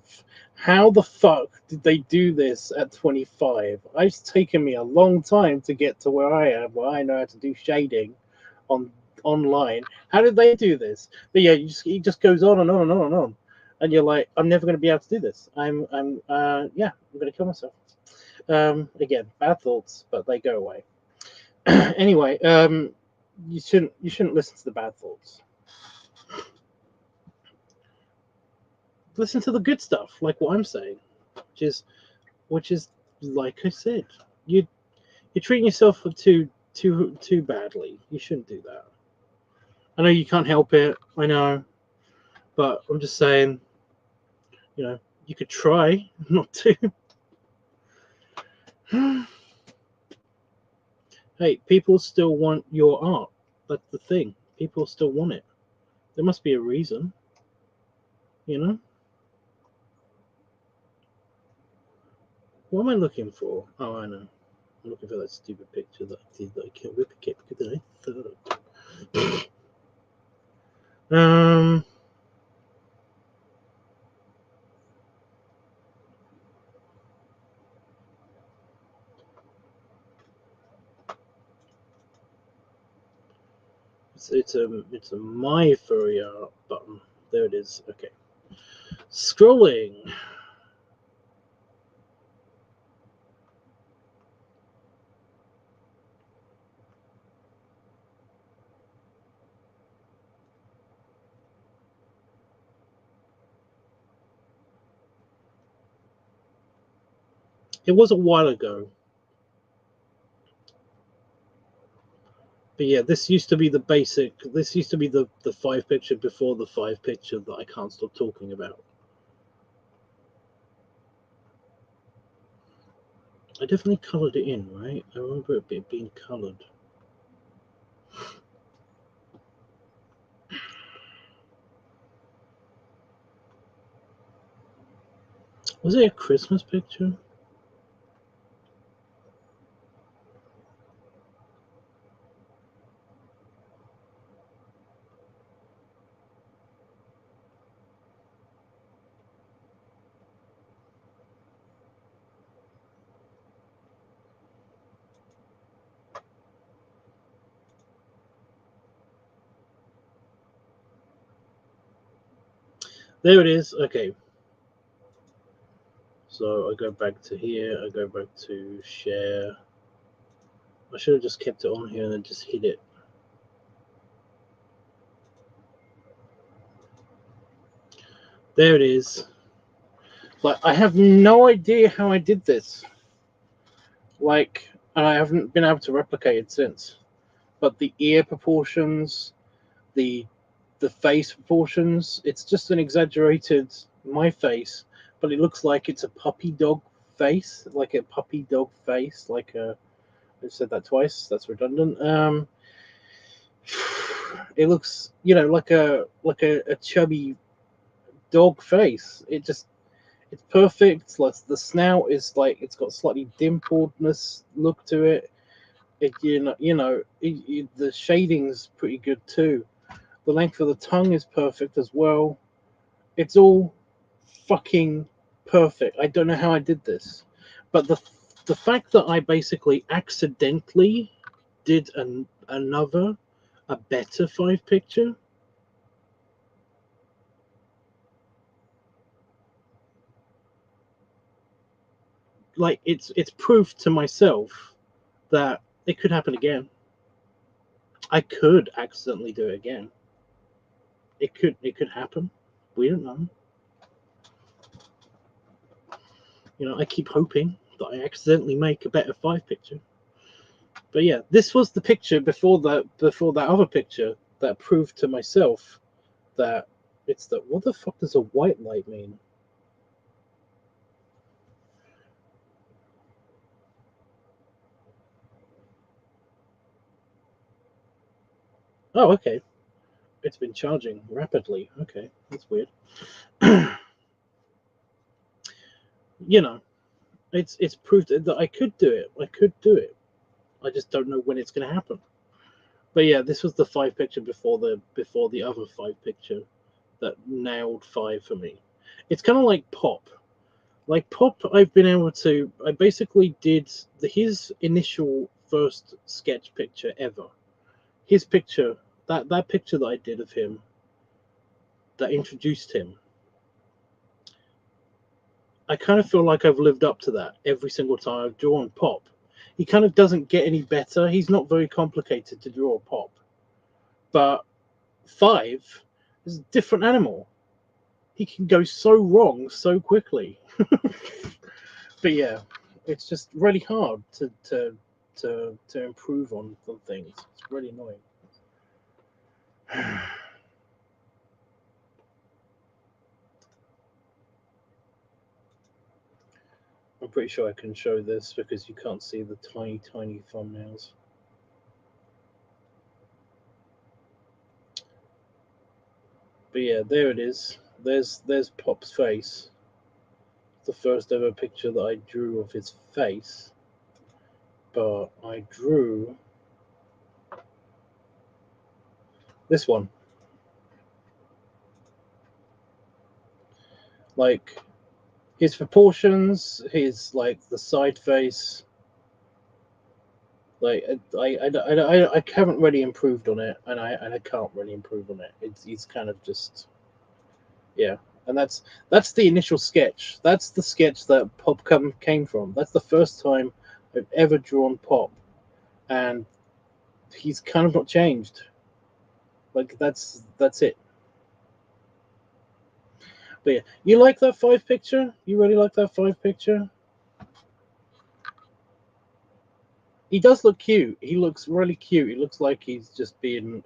How the fuck did they do this at 25? It's taken me a long time to get to where I am, where I know how to do shading online. How did they do this? But yeah, it just goes on and on and on and on, and you're like, I'm never going to be able to do this. I'm going to kill myself. Again, bad thoughts, but they go away. Anyway, you shouldn't listen to the bad thoughts. Listen to the good stuff, like what I'm saying, which is like I said, you're treating yourself too badly. You shouldn't do that. I know you can't help it. I know, but I'm just saying, you know, you could try not to. Hey, people still want your art. That's the thing. People still want it. There must be a reason, you know. What am I looking for? Oh, I know. I'm looking for that stupid picture that I did that I can't replicate because I thought. It's a my furry art button. There it is. Okay. Scrolling. It was a while ago. But yeah, this used to be the basic. This used to be the 5 picture before the 5 picture that I can't stop talking about. I definitely colored it in, right? I remember it being colored. Was it a Christmas picture? There it is. Okay. So I go back to here. I go back to share. I should have just kept it on here and then just hid it. There it is. Like, I have no idea how I did this. Like, I haven't been able to replicate it since. But the ear proportions, the face proportions, it's just an exaggerated my face, but it looks like it's a puppy dog face, like a puppy dog face, like a. I've said that twice. That's redundant. It looks, you know, like a chubby dog face. It's perfect. It's like the snout is like it's got slightly dimpledness look to it. The shading's pretty good too. The length of the tongue is perfect as well. It's all fucking perfect. I don't know how I did this, but the fact that I basically accidentally did a better 5 picture. like it's proof to myself that it could happen again. I could accidentally do it again. It could happen. We don't know. You know, I keep hoping that I accidentally make a better 5 picture. But yeah, this was the picture before that other picture that proved to myself that it's that. What the fuck does a white light mean? Oh, okay. It's been charging rapidly. Okay, that's weird. You know, it's proved that I could do it. I could do it. I just don't know when it's going to happen. But yeah, this was the 5 picture before the other 5 picture that nailed 5 for me. It's kind of like Pop. Like Pop, I've been able to. I basically did his initial first sketch picture ever. His picture, that picture that I did of him, that introduced him. I kind of feel like I've lived up to that every single time I've drawn Pop. He kind of doesn't get any better. He's not very complicated to draw Pop. But 5 is a different animal. He can go so wrong so quickly. But yeah, it's just really hard to improve on things. It's really annoying. I'm pretty sure I can show this because you can't see the tiny thumbnails. But yeah, there it is. There's Pop's face. The first ever picture that I drew of his face. But I drew this one. Like his proportions, his like the side face. Like I haven't really improved on it, and I can't really improve on it. It's kind of just, yeah. And that's the initial sketch. That's the sketch that Pop came from. That's the first time I've ever drawn Pop, and he's kind of not changed. Like that's it. But yeah, you like that 5 picture? You really like that 5 picture? He does look cute. He looks really cute. He looks like he's just being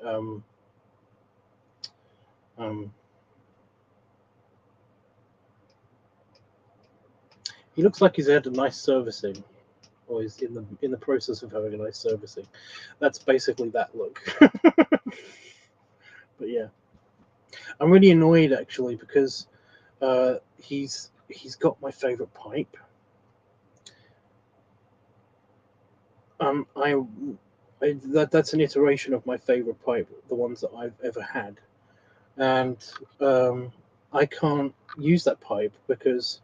he looks like he's had a nice servicing, or he's in the process of having a nice servicing. That's basically that look. But yeah, I'm really annoyed actually because he's got my favorite pipe. That's an iteration of my favorite pipe, the ones that I've ever had, and I can't use that pipe because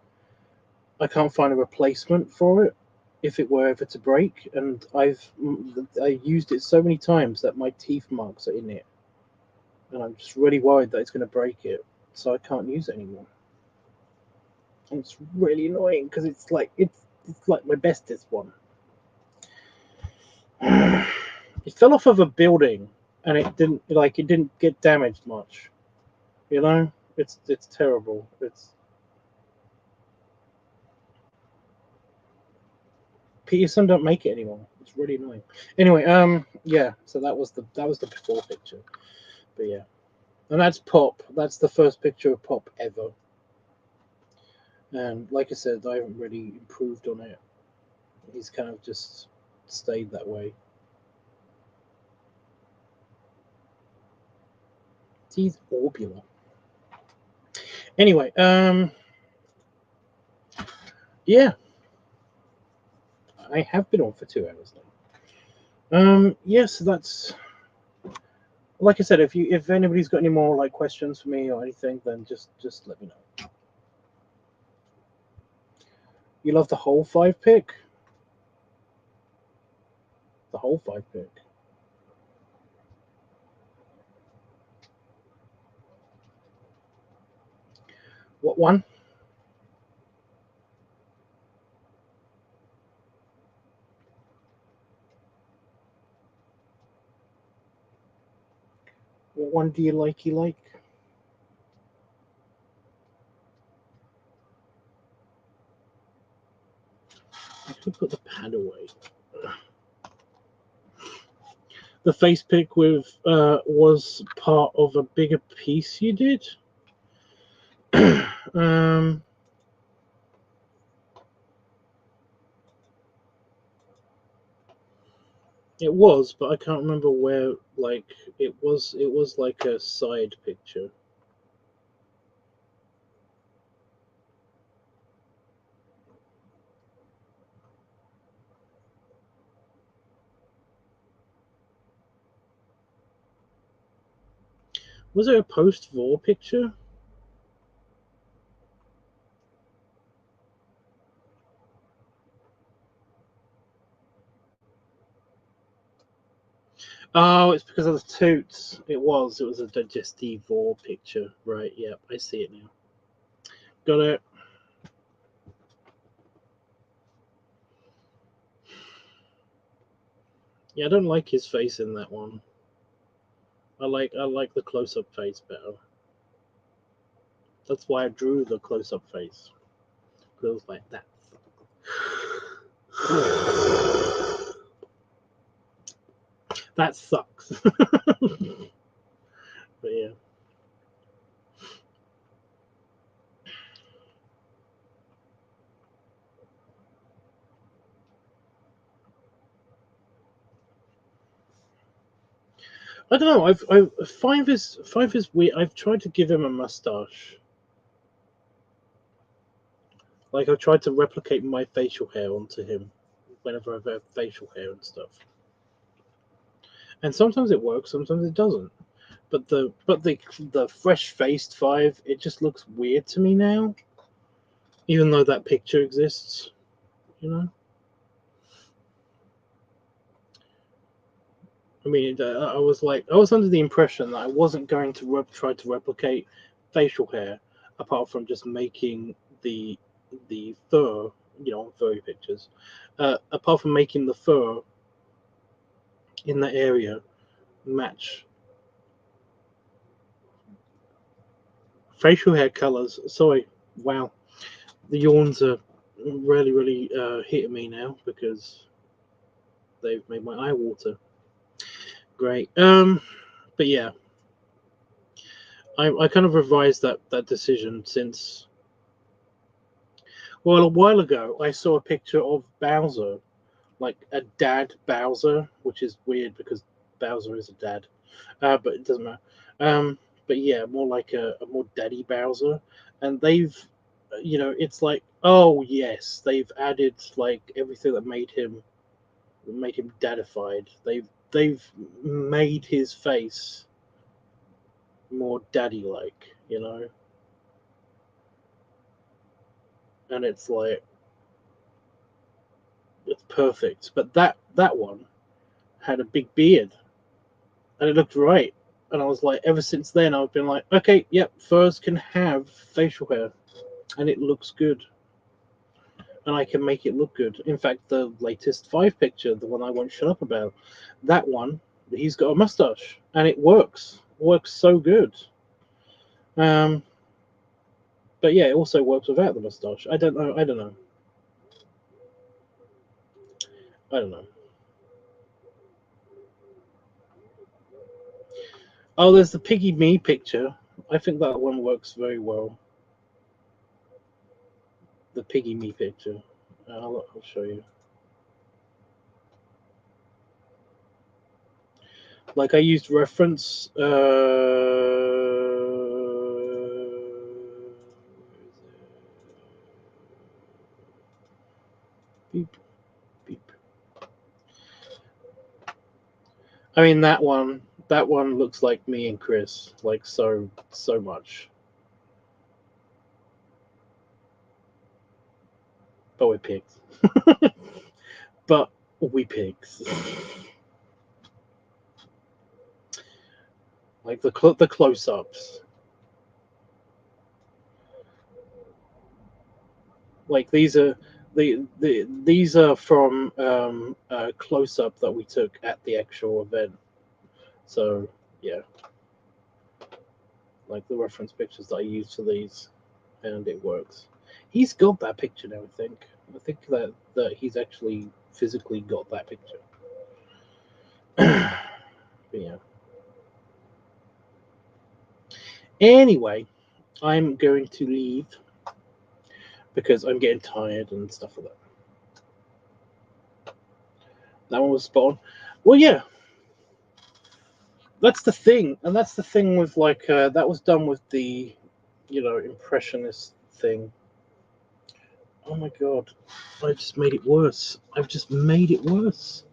I can't find a replacement for it if it were ever to break, and I used it so many times that my teeth marks are in it, and I'm just really worried that it's going to break it, so I can't use it anymore. And it's really annoying because it's like my bestest one. It fell off of a building, and it didn't get damaged much. You know, it's terrible. Peterson don't make it anymore. It's really annoying. Anyway, yeah. So that was the before picture. But yeah, and that's Pop. That's the first picture of Pop ever. And like I said, I haven't really improved on it. He's kind of just stayed that way. He's orbular. Anyway, yeah. I have been on for 2 hours now. Yes, that's like I said. If anybody's got any more like questions for me or anything, then just let me know. You love the whole 5 pick? The whole 5 pick. What one? What one do you like? I could put the pad away. The face pick with was part of a bigger piece you did. It was, but I can't remember where. Like it was like a side picture. Was it a post-war picture? Oh, it's because of the toots. It was a digestive war picture. Right, yep, I see it now. Got it. Yeah, I don't like his face in that one. I like the close-up face better. That's why I drew the close-up face. Because it was like that. That sucks. But yeah. I don't know. Five is weird. I've tried to give him a mustache. Like I've tried to replicate my facial hair onto him whenever I've had facial hair and stuff. And sometimes it works, sometimes it doesn't. But the fresh faced Five, it just looks weird to me now. Even though that picture exists, you know. I mean, I was under the impression that I wasn't going to try to replicate facial hair, apart from just making the fur, you know, furry pictures. Apart from making the fur in that area match facial hair colors. Sorry, wow, the yawns are really hitting me now because they've made my eye water. Great. But yeah, I kind of revised that decision since. Well, a while ago, I saw a picture of Bowser, like a dad Bowser, which is weird because Bowser is a dad, but it doesn't matter. But yeah, more like a more daddy Bowser, and they've, you know, it's like, oh yes, they've added like everything that made him dadified. They've made his face more daddy-like, you know, and it's like it's perfect. But that one had a big beard, and it looked right. And I was like, ever since then, I've been like, okay, yep, furs can have facial hair, and it looks good, and I can make it look good. In fact, the latest Five picture, the one I won't shut up about, that one, he's got a mustache, and it works so good. But yeah, it also works without the mustache. I don't know. Oh, there's the Piggy Me picture. I think that one works very well. The Piggy Me picture. I'll show you. Like I used reference. Beep, beep. I mean that one. That one looks like me and Chris, like so much. But we're pigs. But we pigs. Like the close-ups. Like these are these are from a close-up that we took at the actual event. So yeah. like the reference pictures that I use for these, and it works. He's got that picture now, I think. I think that he's actually physically got that picture. But yeah. Anyway, I'm going to leave because I'm getting tired and stuff like that. That one was spot on. Well, yeah. That's the thing, and that's the thing with like that was done with the, impressionist thing. Oh my god, I just made it worse. I've just made it worse.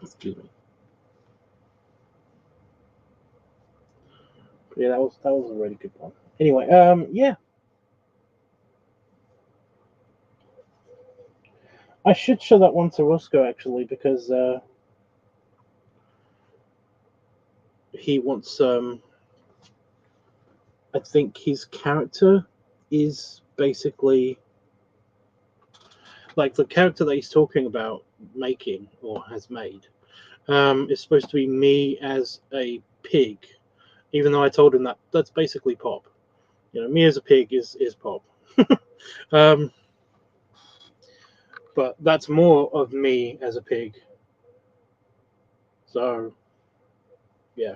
Excuse me. Yeah, that was a really good one. Anyway, yeah. I should show that one to Roscoe actually because he wants I think his character is basically like the character that he's talking about making or has made is supposed to be me as a pig, even though I told him that that's basically Pop. Me as a pig is Pop. But that's more of me as a pig. So, yeah.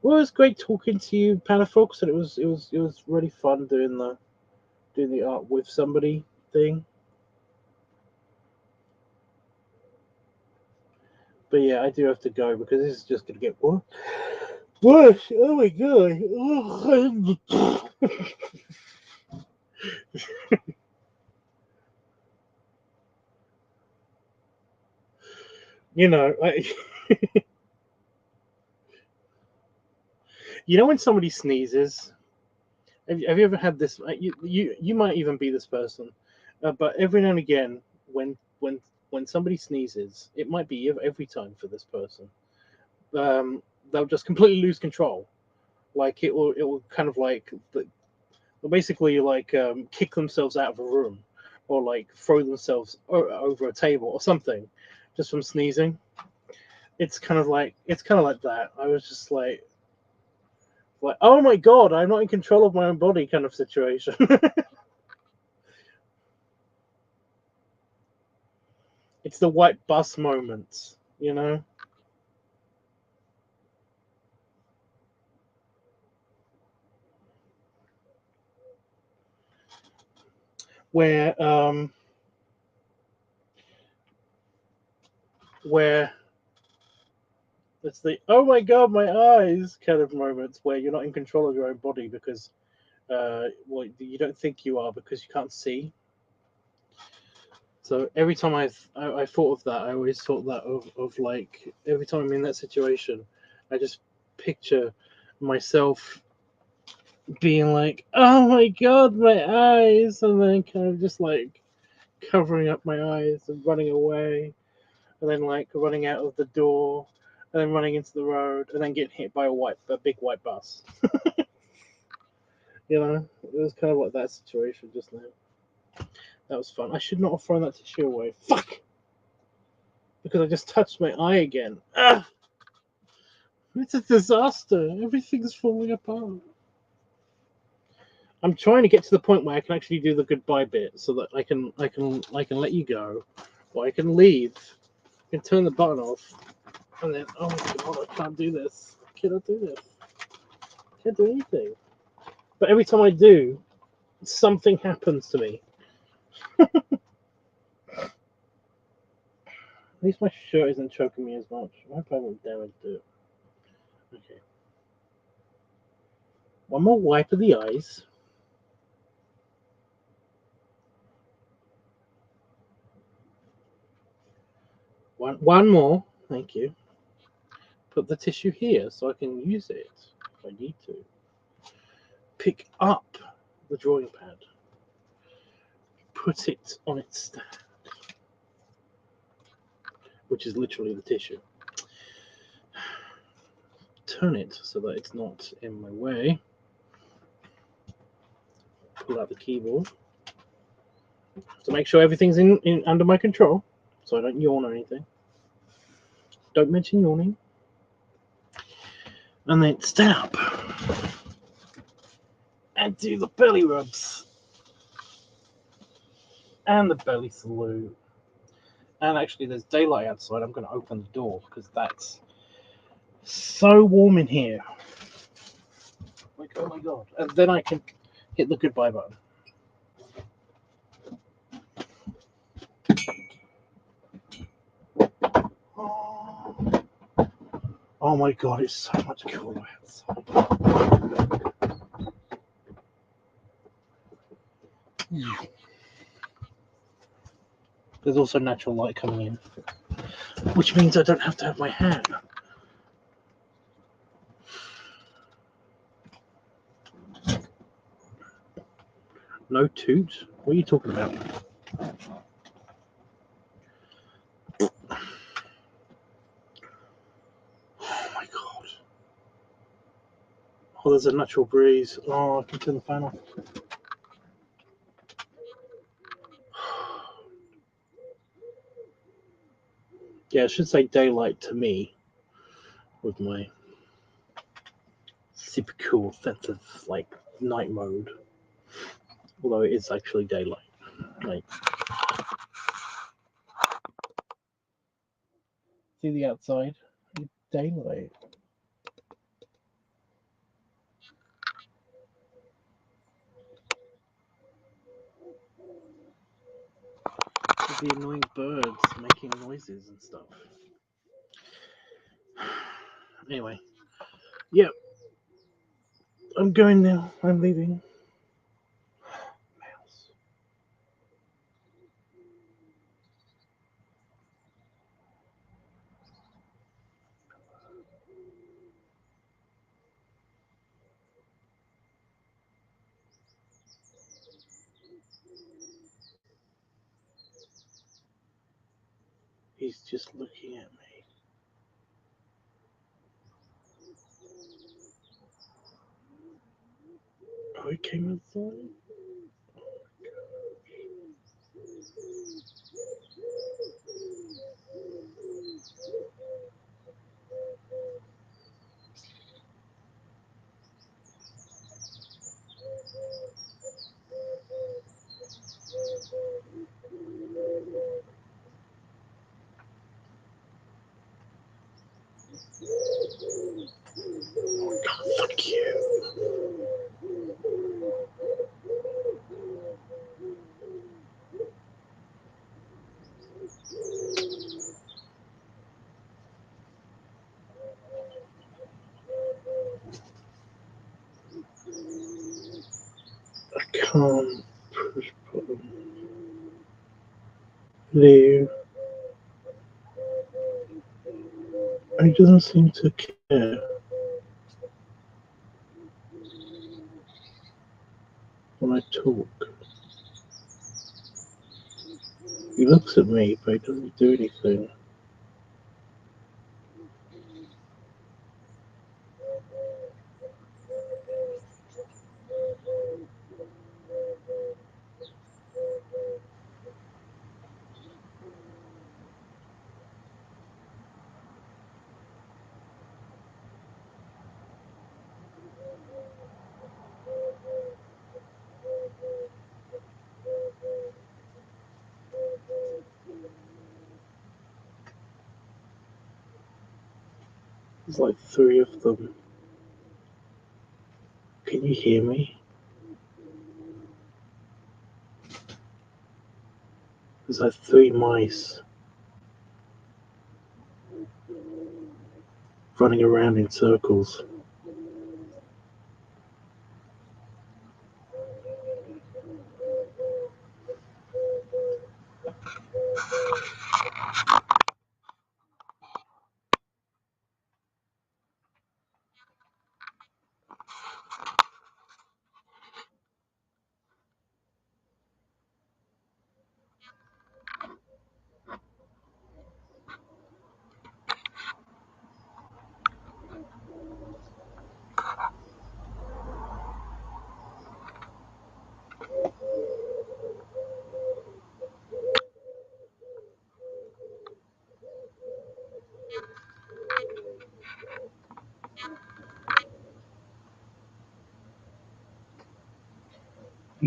Well, it was great talking to you, Panafox, and it was really fun doing the art with somebody thing. But yeah, I do have to go because this is just gonna get worse. Worse. Oh my god. When somebody sneezes, have you ever had this? You might even be this person, but every now and again, when somebody sneezes, it might be every time for this person. They'll just completely lose control. Like it will kind of like basically like kick themselves out of a room, or like throw themselves over a table or something, just from sneezing. It's kind of like that. I was just like, oh my god, I'm not in control of my own body, kind of situation. It's the white bus moments, where it's the oh my god, my eyes kind of moments where you're not in control of your own body because you don't think you are because you can't see. So every time I thought of that, I always thought that of like every time I'm in that situation, I just picture myself being like, oh my god, my eyes, and then kind of just like covering up my eyes and running away, and then like running out of the door, and then running into the road, and then getting hit by a big white bus. It was kind of like that situation just now. That was fun. I should not have thrown that tissue away. Fuck! Because I just touched my eye again. Ah! It's a disaster. Everything's falling apart. I'm trying to get to the point where I can actually do the goodbye bit, so that I can let you go, or I can leave, I can turn the button off, and then oh my god, I can't do this. I cannot do this. I can't do anything. But every time I do, something happens to me. At least my shirt isn't choking me as much. I hope I haven't damaged it. Okay. One more wipe of the eyes. One more. Thank you. Put the tissue here so I can use it if I need to. Pick up the drawing pad. Put it on its stand, which is literally the tissue. Turn it so that it's not in my way. Pull out the keyboard. to make sure everything's in under my control, so I don't yawn or anything. Don't mention yawning. And then stand up and do the belly rubs and the belly salute. And actually, there's daylight outside. I'm going to open the door because that's so warm in here. Like, oh my god. And then I can hit the goodbye button. Oh my god, it's so much cooler outside. There's also natural light coming in, which means I don't have to have my hat. No toot? What are you talking about? Oh my god. Oh, there's a natural breeze. Oh, I can turn the fan off. Yeah, it should say daylight to me with my super cool sense of like night mode. Although it is actually daylight. Like, see the outside? It's daylight. The annoying birds making noises and stuff. Anyway, yeah, I'm going now. I'm leaving. Mouse. He's just looking at me. Oh, he came inside? Oh, God, fuck you. I can't push button. Leave. He doesn't seem to care when I talk. He looks at me, but he doesn't do anything. There's like 3 of them. Can you hear me? There's like 3 mice running around in circles.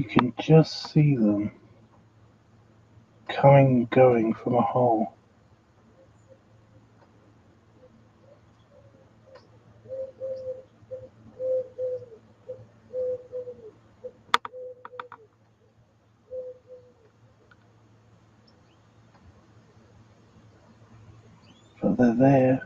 can just see them coming and going from a hole. But they're there.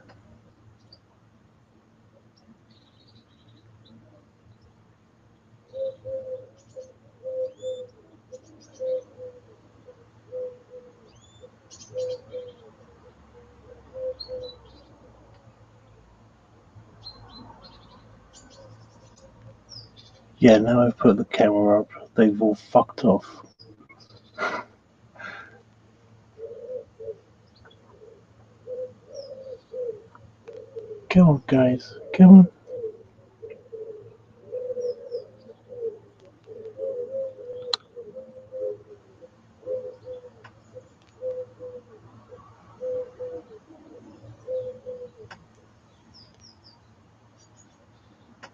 Yeah, now I've put the camera up, they've all fucked off. Come on, guys, come on.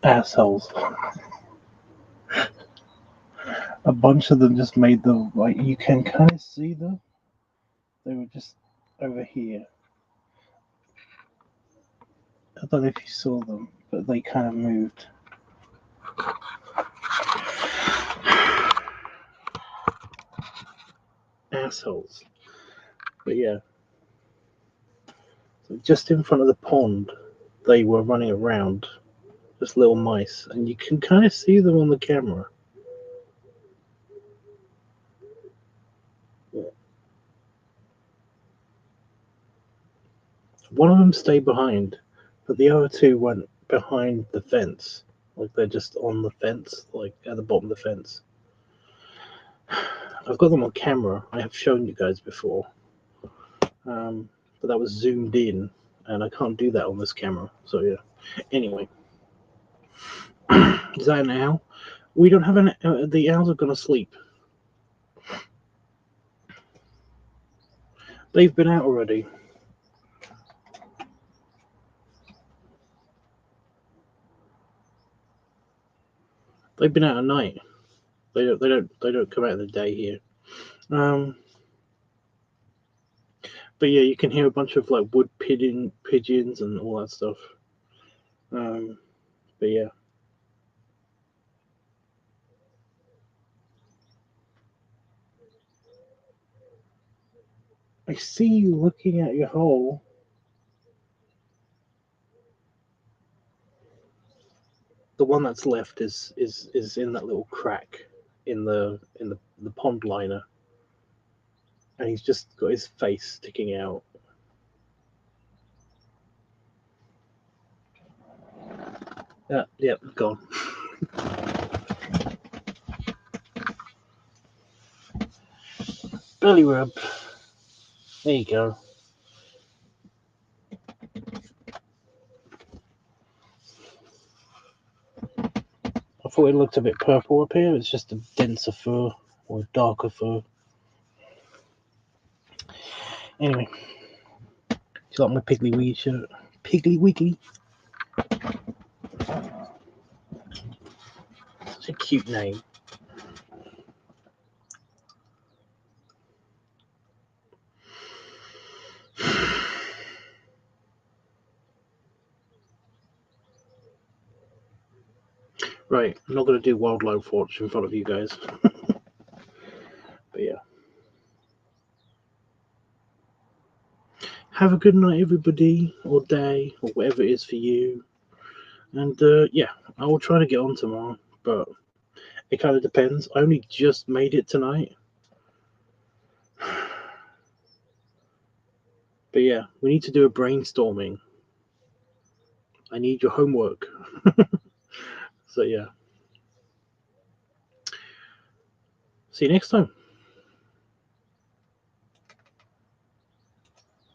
Assholes. A bunch of them just made them, like, you can kind of see them. They were just over here. I don't know if you saw them, but they kind of moved. Assholes. But yeah. So just in front of the pond, they were running around. Just little mice. And you can kind of see them on the camera. One of them stayed behind, but the other two went behind the fence. Like they're just on the fence, like at the bottom of the fence. I've got them on camera. I have shown you guys before. But that was zoomed in, and I can't do that on this camera. So yeah. Anyway. Is that an owl? We don't have an... the owls are going to sleep. They've been out already. They've been out at night. They don't come out in the day here. But yeah, you can hear a bunch of like wood pigeons and all that stuff. But yeah. I see you looking at your hole. The one that's left is in that little crack in the pond liner, and he's just got his face sticking out. Yep, gone. Belly rub. There you go. I thought it looked a bit purple up here. It's just a denser fur or a darker fur. Anyway, do you like my Piggly Wee shirt? Piggly Wiggly. Such a cute name. Right, I'm not going to do wildlife watch in front of you guys. But yeah. Have a good night, everybody, or day, or whatever it is for you. And yeah, I will try to get on tomorrow, but it kind of depends. I only just made it tonight. But yeah, we need to do a brainstorming. I need your homework. So yeah. See you next time.